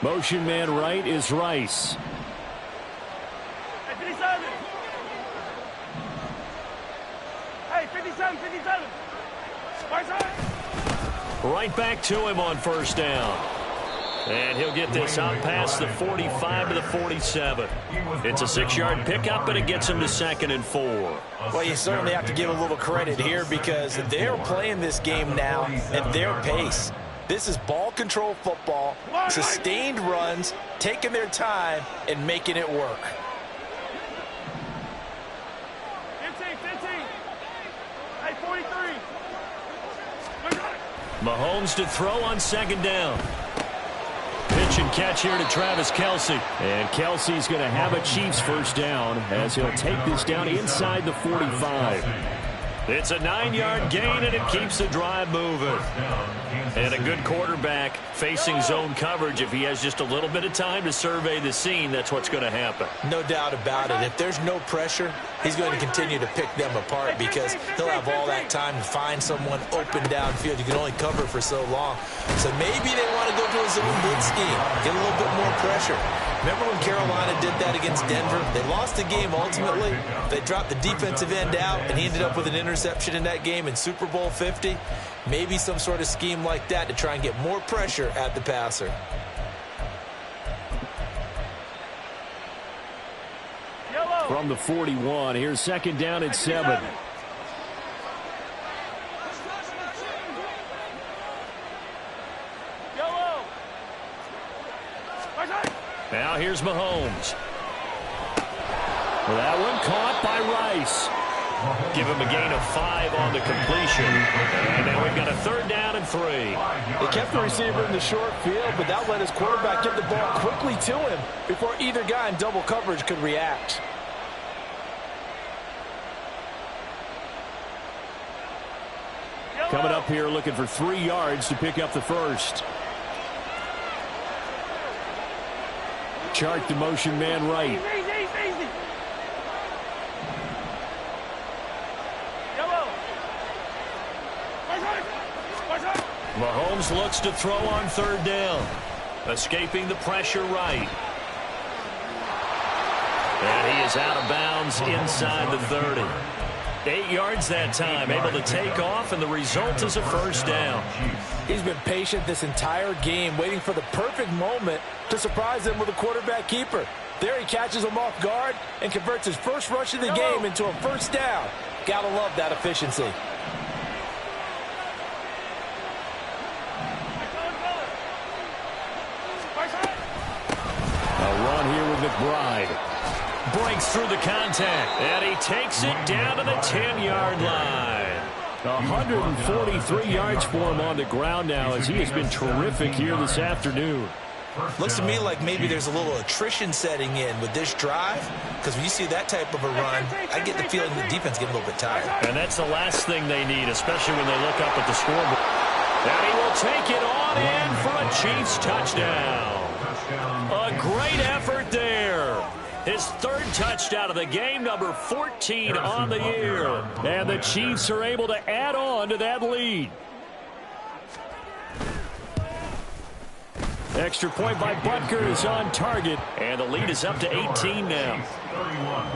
Motion man right is Rice. Hey, 57. Hey, 57. Right back to him on first down. And he'll get this out past the 45 to the 47. It's a 6-yard pickup, and it gets him to 2nd and 4. Well, you certainly have to give a little credit here because they're playing this game now at their pace. This is ball control football, sustained runs, taking their time, and making it work. 15. Hey, 43. Mahomes to throw on 2nd down. Pitch and catch here to Travis Kelce. And Kelce's going to have a Chiefs first down as he'll take this down inside the 45. It's a 9-yard gain, and it keeps the drive moving. And a good quarterback facing zone coverage. If he has just a little bit of time to survey the scene, that's what's going to happen. No doubt about it. If there's no pressure, he's going to continue to pick them apart because he'll have all that time to find someone open downfield. You can only cover for so long. So maybe they want to go to a zone blitz scheme, get a little bit more pressure. Remember when Carolina did that against Denver? They lost the game ultimately. They dropped the defensive end out, and he ended up with an interception in that game in Super Bowl 50. Maybe some sort of scheme like that to try and get more pressure at the passer. From the 41, here's 2nd down and 7. Now here's Mahomes. That one caught by Rice. Give him a gain of 5 on the completion. And now we've got a 3rd down and 3. They kept the receiver in the short field, but that let his quarterback get the ball quickly to him before either guy in double coverage could react. Coming up here looking for 3 yards to pick up the first. Chart the motion man right. Easy. Mahomes looks to throw on 3rd down. Escaping the pressure right. And he is out of bounds inside the 30. 8 yards that time, able to take off, and the result is a first down. He's been patient this entire game, waiting for the perfect moment to surprise them with a quarterback keeper. There he catches him off guard and converts his first rush of the game into a first down. Gotta love that efficiency. A run here with McBride. Breaks through the contact, and he takes it down to the 10-yard line. 143 yards for him on the ground now as he has been terrific here this afternoon. Looks to me like maybe there's a little attrition setting in with this drive, because when you see that type of a run, I get the feeling the defense getting a little bit tired. And that's the last thing they need, especially when they look up at the scoreboard. And he will take it on in for a Chiefs touchdown. A great effort there. His 3rd touchdown of the game, number 14 on the year. And the Chiefs are able to add on to that lead. Extra point by Butker is on target. And the lead is up to 18 now. 31.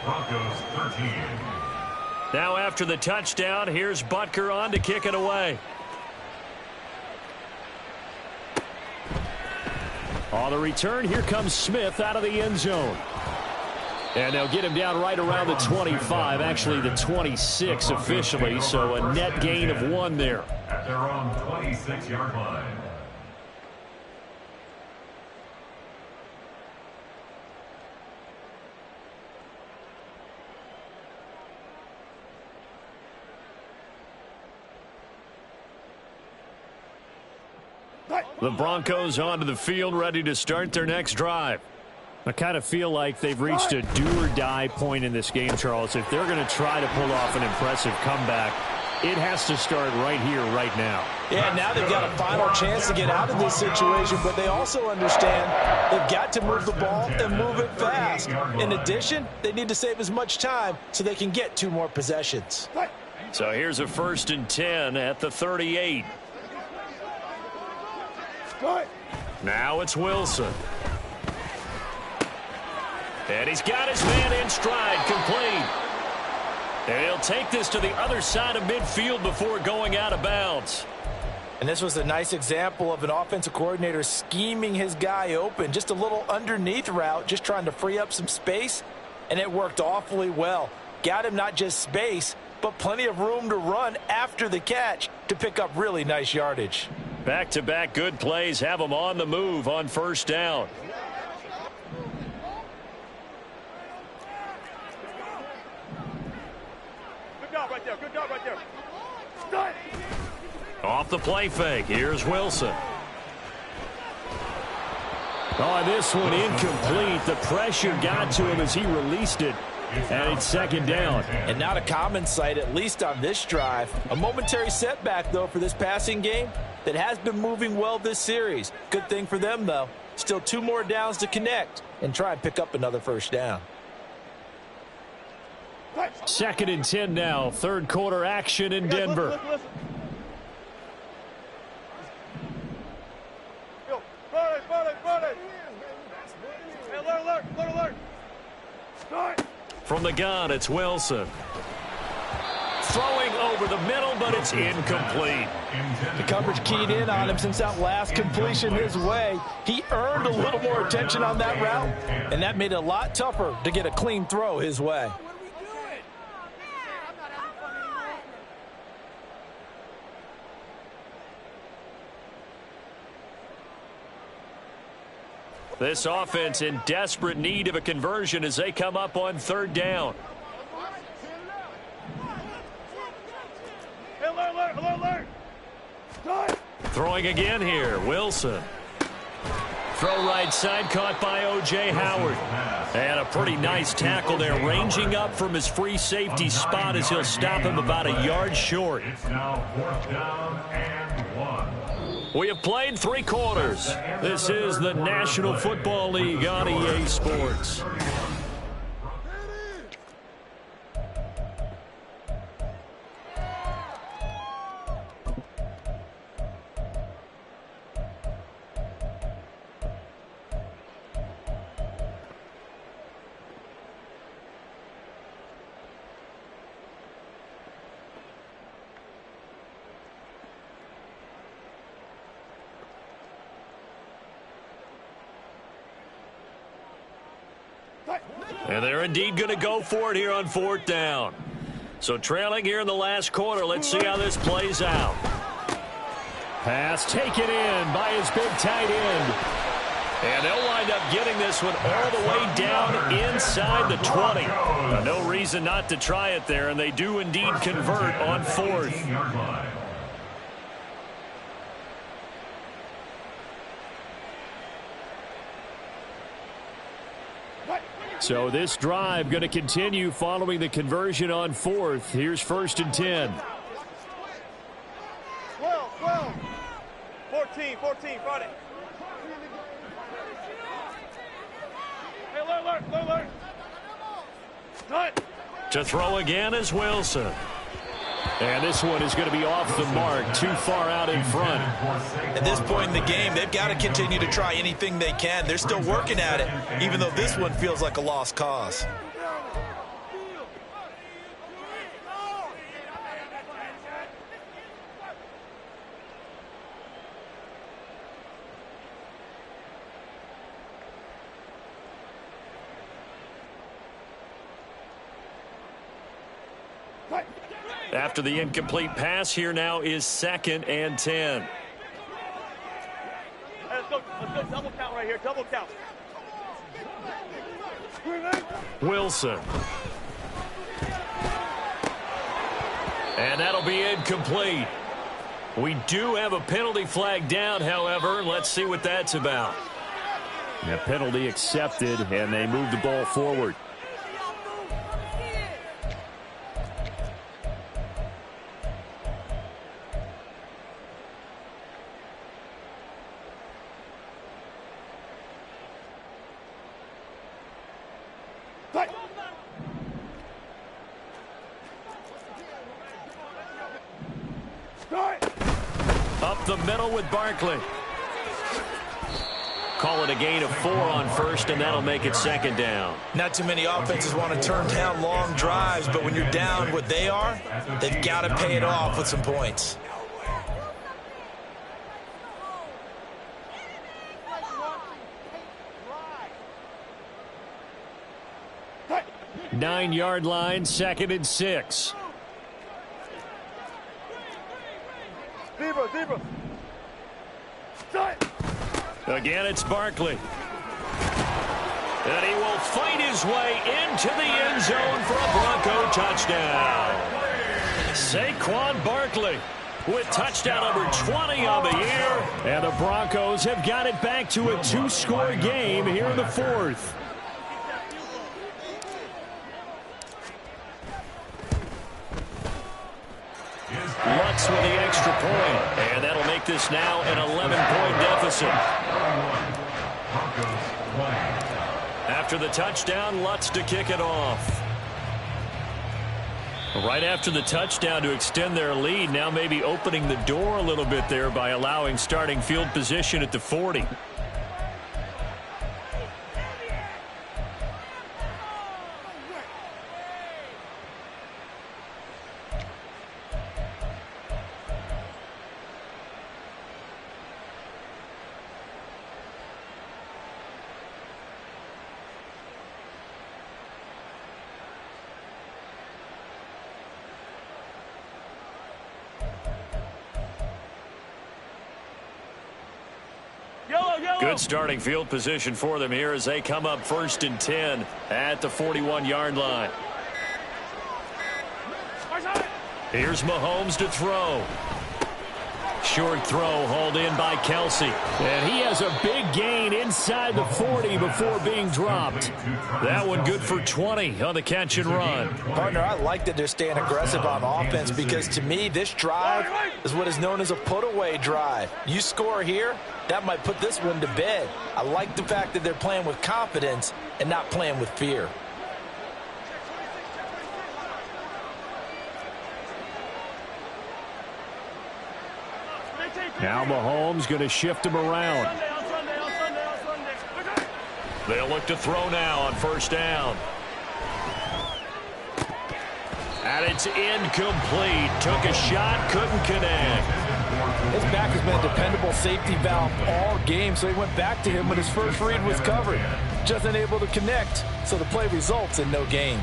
Broncos 13. Now after the touchdown, here's Butker on to kick it away. On the return, here comes Smith out of the end zone. And they'll get him down right around the 25, actually the 26 officially, so a net gain of 1 there. At their own 26-yard line. The Broncos onto the field, ready to start their next drive. I kind of feel like they've reached a do-or-die point in this game, Charles. If they're going to try to pull off an impressive comeback, it has to start right here, right now. Yeah, now they've got a final chance to get out of this situation, but they also understand they've got to move the ball and move it fast. In addition, they need to save as much time so they can get 2 more possessions. So here's a 1st and 10 at the 38. Now it's Wilson. And he's got his man in stride, complete. And he'll take this to the other side of midfield before going out of bounds. And this was a nice example of an offensive coordinator scheming his guy open. Just a little underneath route, just trying to free up some space, and it worked awfully well. Got him not just space, but plenty of room to run after the catch to pick up really nice yardage. Back-to-back good plays have him on the move on first down. Good job right there. Good job right there. Start. Off the play fake, here's Wilson. Oh, this one incomplete. The pressure got to him as he released it, and it's second down. And not a common sight, at least on this drive. A momentary setback, though, for this passing game that has been moving well this series. Good thing for them, though. Still 2 more downs to connect and try and pick up another first down. Second and 10 now. Third quarter action in Denver. Listen. Yo, run it. Hey, alert. Start. From the gun, it's Wilson. Throwing over the middle, but it's incomplete. The coverage keyed in on him since that last completion his way. He earned a little more attention on that route, and that made it a lot tougher to get a clean throw his way. This offense in desperate need of a conversion as they come up on third down. Hey, alert. Start. Throwing again here, Wilson. Throw right side, caught by O.J. Howard. And a pretty nice tackle there, ranging up from his free safety spot as he'll stop him about a yard short. It's now fourth down and 1. We have played 3 quarters. This is the National Football League on EA Sports. And they're indeed going to go for it here on fourth down. So trailing here in the last quarter. Let's see how this plays out. Pass taken in by his big tight end. And they'll wind up getting this one all the way down inside the 20. No reason not to try it there, and they do indeed convert on fourth. So this drive going to continue following the conversion on fourth. Here's first and 10. 12. 14, front it. Hey, alert. Start. To throw again is Wilson. And this one is going to be off the mark, too far out in front. At this point in the game, they've got to continue to try anything they can. They're still working at it, even though this one feels like a lost cause. After the incomplete pass, here now is second and 10. Hey, let's go. Double count right here. Double count. Wilson. And that'll be incomplete. We do have a penalty flag down, however. Let's see what that's about. The penalty accepted, and they move the ball forward. Up the middle with Barkley. call it a gain of 4 on first, and that'll make it second down. Not too many offenses want to turn down long drives, but when you're down what they are, they've got to pay it off with some points. 9-yard line, 2nd and 6. Deeper. Again, it's Barkley. And he will fight his way into the end zone for a Bronco touchdown. Saquon Barkley with touchdown number 20 on the year. And the Broncos have got it back to a 2-score game here in the 4th. Lutz with the extra point, and that'll make this now an 11-point deficit. After the touchdown, Lutz to kick it off. Right after the touchdown to extend their lead, now maybe opening the door a little bit there by allowing starting field position at the 40. Good starting field position for them here as they come up 1st and 10 at the 41-yard line. Here's Mahomes to throw. Short throw hauled in by Kelsey. And he has a big gain inside the 40 before being dropped. That one good for 20 on the catch and run. Partner, I like that they're staying aggressive on offense because to me this drive is what is known as a put-away drive. You score here, that might put this one to bed. I like the fact that they're playing with confidence and not playing with fear. Now Mahomes going to shift him around. They'll look to throw now on 1st down. And it's incomplete. Took a shot, couldn't connect. His back has been a dependable safety valve all game, so he went back to him when his first read was covered. Just unable to connect, so the play results in no gain.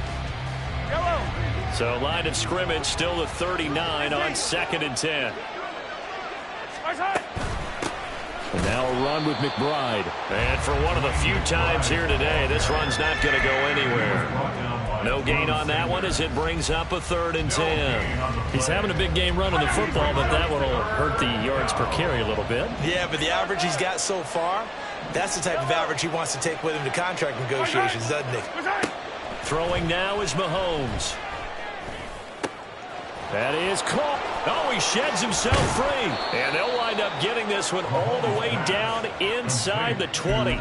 So line of scrimmage still the 39 on 2nd and 10. And now a run with McBride. And for one of the few times here today, this run's not going to go anywhere. No gain on that one as it brings up a 3rd and 10. He's having a big game running the football, but that one will hurt the yards per carry a little bit. Yeah, but the average he's got so far, that's the type of average he wants to take with him to contract negotiations, doesn't he? Throwing now is Mahomes. That is caught. Oh, he sheds himself free. And they'll wind up getting this one all the way down inside the 20.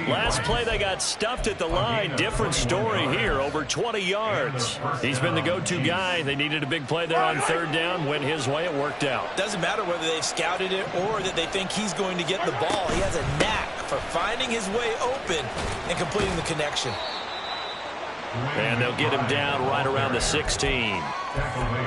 Last play, they got stuffed at the line. Different story here, over 20 yards. He's been the go-to guy. They needed a big play there on 3rd down. Went his way. It worked out. Doesn't matter whether they've scouted it or that they think he's going to get the ball. He has a knack for finding his way open and completing the connection. And they'll get him down right around the 16.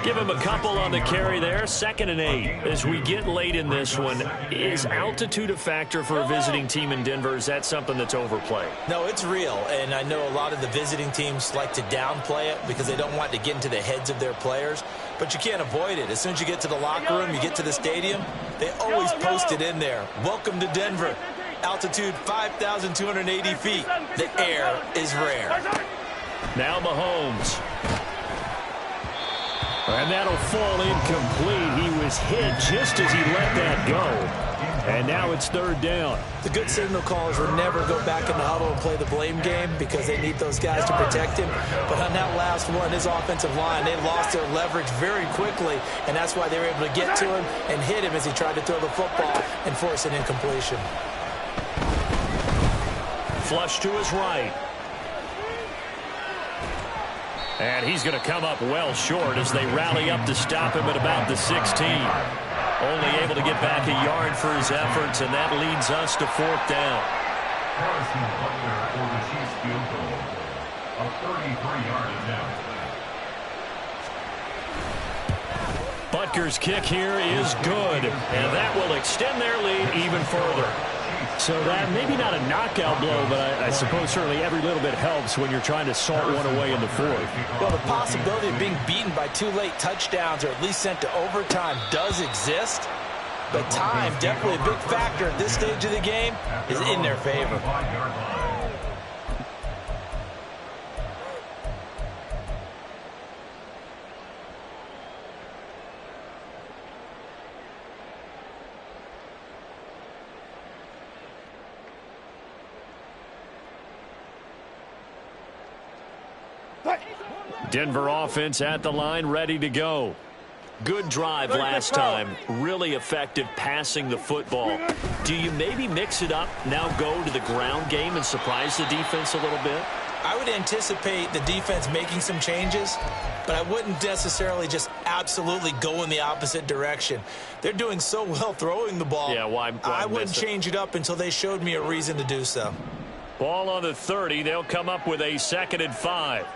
Give him a couple on the carry there. 2nd and 8. As we get late in this one, is altitude a factor for a visiting team in Denver? Is that something that's overplayed? No, it's real. And I know a lot of the visiting teams like to downplay it because they don't want to get into the heads of their players. But you can't avoid it. As soon as you get to the locker room, you get to the stadium, they always post it in there. Welcome to Denver. Altitude 5,280 feet. The air is rare. Now Mahomes. And that'll fall incomplete. He was hit just as he let that go. And now it's 3rd down. The good signal callers will never go back in the huddle and play the blame game because they need those guys to protect him. But on that last one, his offensive line, they lost their leverage very quickly, and that's why they were able to get to him and hit him as he tried to throw the football and force an incompletion. Flush to his right. And he's going to come up well short as they rally up to stop him at about the 16. Only able to get back a yard for his efforts, and that leads us to 4th down. Harrison Butker for the Chiefs field goal. A 33-yard attempt. Butker's kick here is good, and that will extend their lead even further. So that maybe not a knockout blow, but I suppose certainly every little bit helps when you're trying to salt one away in the fourth. Well, the possibility of being beaten by 2 late touchdowns or at least sent to overtime does exist. But time, definitely a big factor at this stage of the game, is in their favor. Denver offense at the line, ready to go. Good drive last time. Really effective passing the football. Do you maybe mix it up, now go to the ground game and surprise the defense a little bit? I would anticipate the defense making some changes, but I wouldn't necessarily just absolutely go in the opposite direction. They're doing so well throwing the ball. Yeah, why I wouldn't change it up until they showed me a reason to do so. Ball on the 30. They'll come up with a 2nd and 5.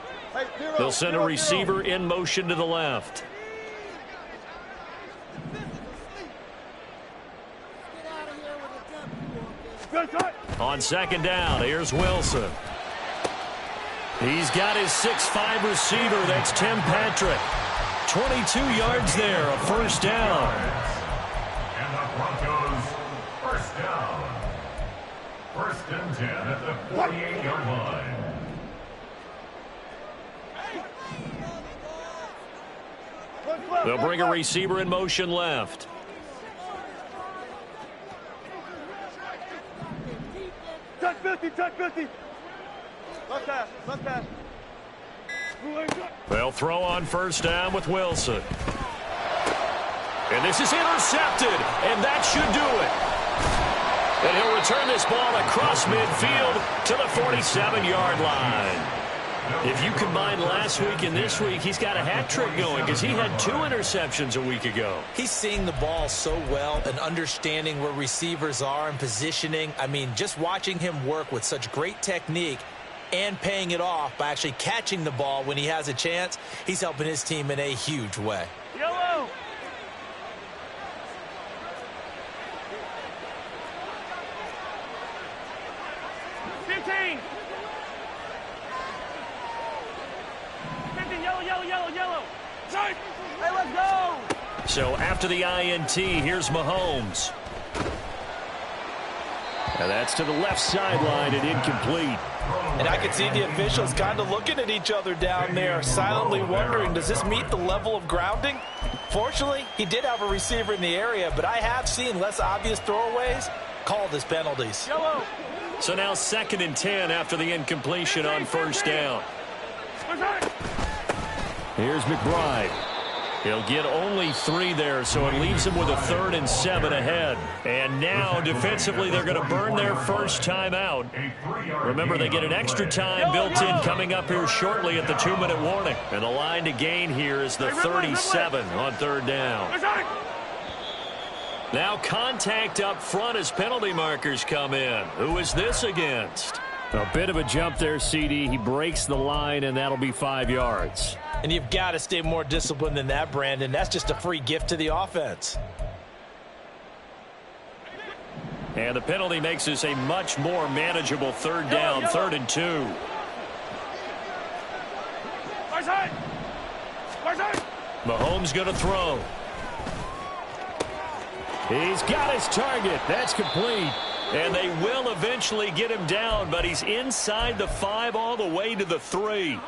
They'll send a receiver in motion to the left. On 2nd down, here's Wilson. He's got his 6'5" receiver. That's Tim Patrick. 22 yards there, a 1st down. And the Broncos, 1st down. 1st and 10 at the 48-yard line. They'll bring a receiver in motion left. Touch 50, touch 50. Left pass, left pass. They'll throw on 1st down with Wilson. And this is intercepted, and that should do it. And he'll return this ball across midfield to the 47-yard line. If you combine last week and this week, he's got a hat trick going because he had 2 interceptions a week ago. He's seeing the ball so well and understanding where receivers are and positioning. I mean, just watching him work with such great technique and paying it off by actually catching the ball when he has a chance, he's helping his team in a huge way. Yellow. Yellow. Hey, let's go. So after the INT, here's Mahomes. And that's to the left sideline and incomplete. And I can see the officials kind of looking at each other down there, silently wondering, does this meet the level of grounding? Fortunately, he did have a receiver in the area, but I have seen less obvious throwaways called as penalties. Yellow. So now 2nd and 10 after the incompletion on 1st down. Here's McBride. He'll get only 3 there, so it leaves him with a 3rd and 7 ahead. And now, defensively, they're going to burn their first time out. Remember, they get an extra time built in coming up here shortly at the 2-minute warning. And the line to gain here is the 37 on 3rd down. Now contact up front as penalty markers come in. Who is this against? A bit of a jump there, CD. He breaks the line, and that'll be 5 yards. And you've got to stay more disciplined than that, Brandon. That's just a free gift to the offense. And the penalty makes this a much more manageable 3rd down, 3rd and 2. Mahomes going to throw. He's got his target. That's complete. And they will eventually get him down, but he's inside the 5 all the way to the 3.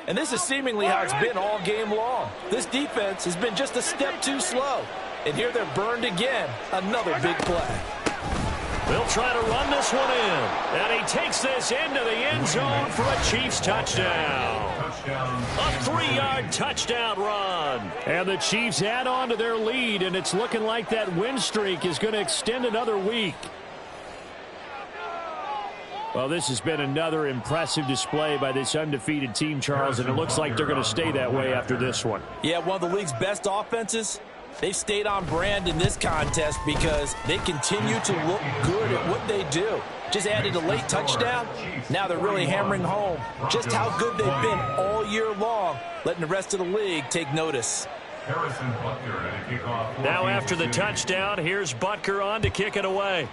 And this is seemingly how it's been all game long. This defense has been just a step too slow. And here they're burned again. Another big play. They'll try to run this one in. And he takes this into the end zone for a Chiefs touchdown. A 3-yard touchdown run. And the Chiefs add on to their lead, and it's looking like that win streak is going to extend another week. Well, this has been another impressive display by this undefeated team, Charles, and it looks like they're going to stay that way after this one. Yeah, one of the league's best offenses. They've stayed on brand in this contest because they continue to look good at what they do. just added a late touchdown. Now they're really hammering home just how good they've been all year long, letting the rest of the league take notice. Now after the touchdown, here's Butker on to kick it away.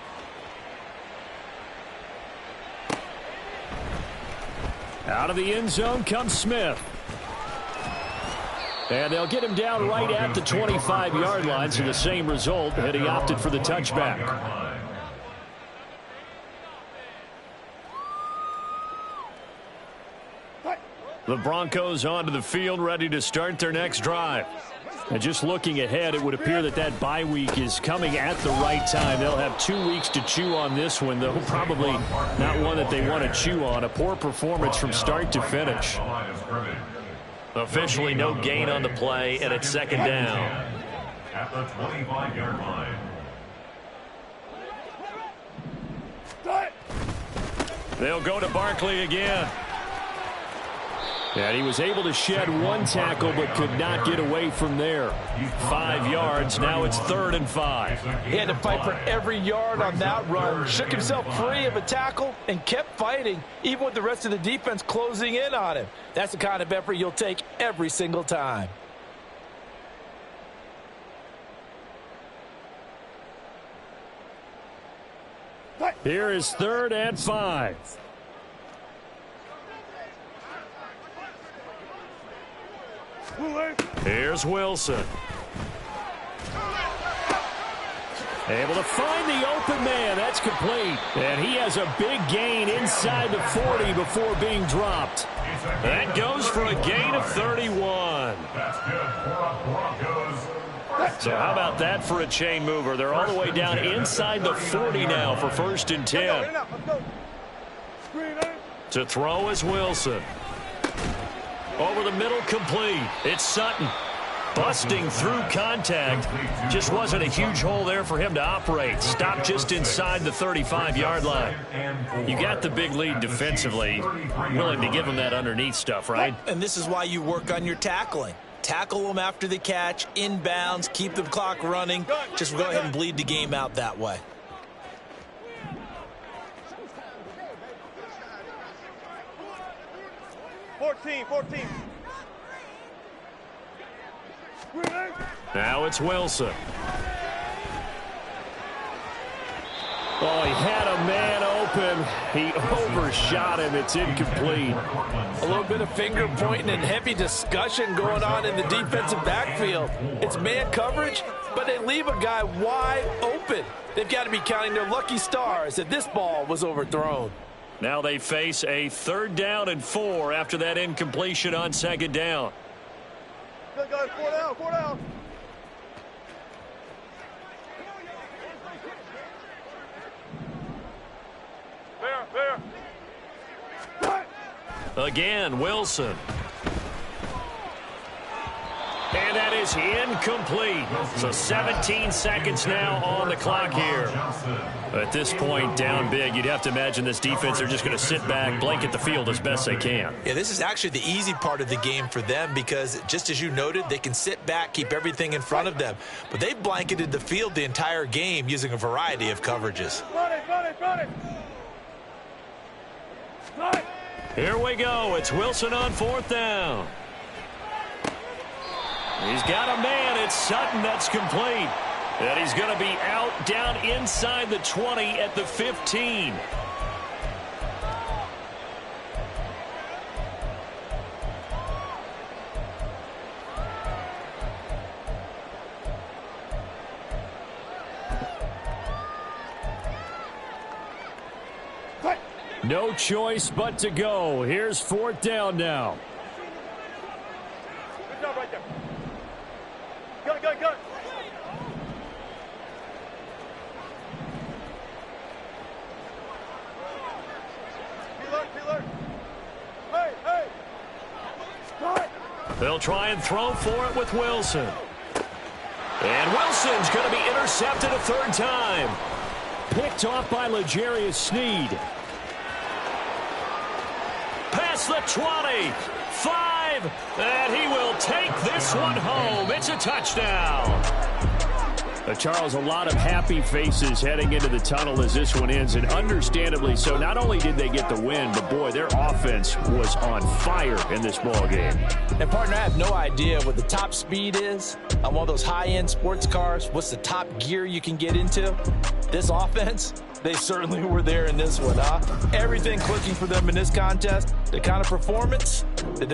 Out of the end zone comes Smith. And they'll get him down right at the 25-yard line, so the same result, and he opted for the touchback. The Broncos onto the field, ready to start their next drive. And just looking ahead, it would appear that that bye week is coming at the right time. They'll have 2 weeks to chew on this one, though probably not one that they want to chew on. A poor performance from start to finish. Officially no gain on the play, and it's second down. At the 25-yard line. They'll go to Barkley again. And he was able to shed one tackle but could not get away from there. 5 yards. Now it's 3rd and 5. He had to fight for every yard on that run. Shook himself free of a tackle and kept fighting, even with the rest of the defense closing in on him. That's the kind of effort you'll take every single time. Here is 3rd and 5. Here's Wilson. Able to find the open man. That's complete. And he has a big gain inside the 40 before being dropped. That goes for a gain of 31. That's good for Broncos. So how about that for a chain mover? They're all the way down inside the 40 now for 1st and 10. To throw is Wilson. Over the middle, complete. It's Sutton. Busting through contact. Just wasn't a huge hole there for him to operate. Stopped just inside the 35-yard line. You got the big lead defensively. Willing to give him that underneath stuff, right? And this is why you work on your tackling. Tackle them after the catch, inbounds, keep the clock running. Just go ahead and bleed the game out that way. Now it's Wilson. Oh, he had a man open. He overshot him. It's incomplete. A little bit of finger pointing and heavy discussion going on in the defensive backfield. It's man coverage, but they leave a guy wide open. They've got to be counting their lucky stars that this ball was overthrown. Now they face a 3rd down and 4 after that incompletion on 2nd down. Good guys, 4 down, 4 down. Again, Wilson. And that is incomplete. So 17 seconds now on the clock here. At this point, down big, you'd have to imagine this defense are just going to sit back, blanket the field as best they can. Yeah, this is actually the easy part of the game for them because, just as you noted, they can sit back, keep everything in front of them. But they've blanketed the field the entire game using a variety of coverages. Here we go. It's Wilson on 4th down. He's got a man. It's Sutton. That's complete. And he's going to be out down inside the 20 at the 15. No choice but to go. Here's 4th down now. Good job right there. Go. Peeler. Hey. They'll try and throw for it with Wilson. And Wilson's going to be intercepted a 3rd time. Picked off by L'Jarius Sneed. Past the 20. 5. And he will take this one home. It's a touchdown. Charles, a lot of happy faces heading into the tunnel as this one ends, and understandably so. Not only did they get the win, but, boy, their offense was on fire in this ball game. And, partner, I have no idea what the top speed is on one of those high-end sports cars. What's the top gear you can get into? This offense, they certainly were there in this one, huh? Everything clicking for them in this contest, the kind of performance that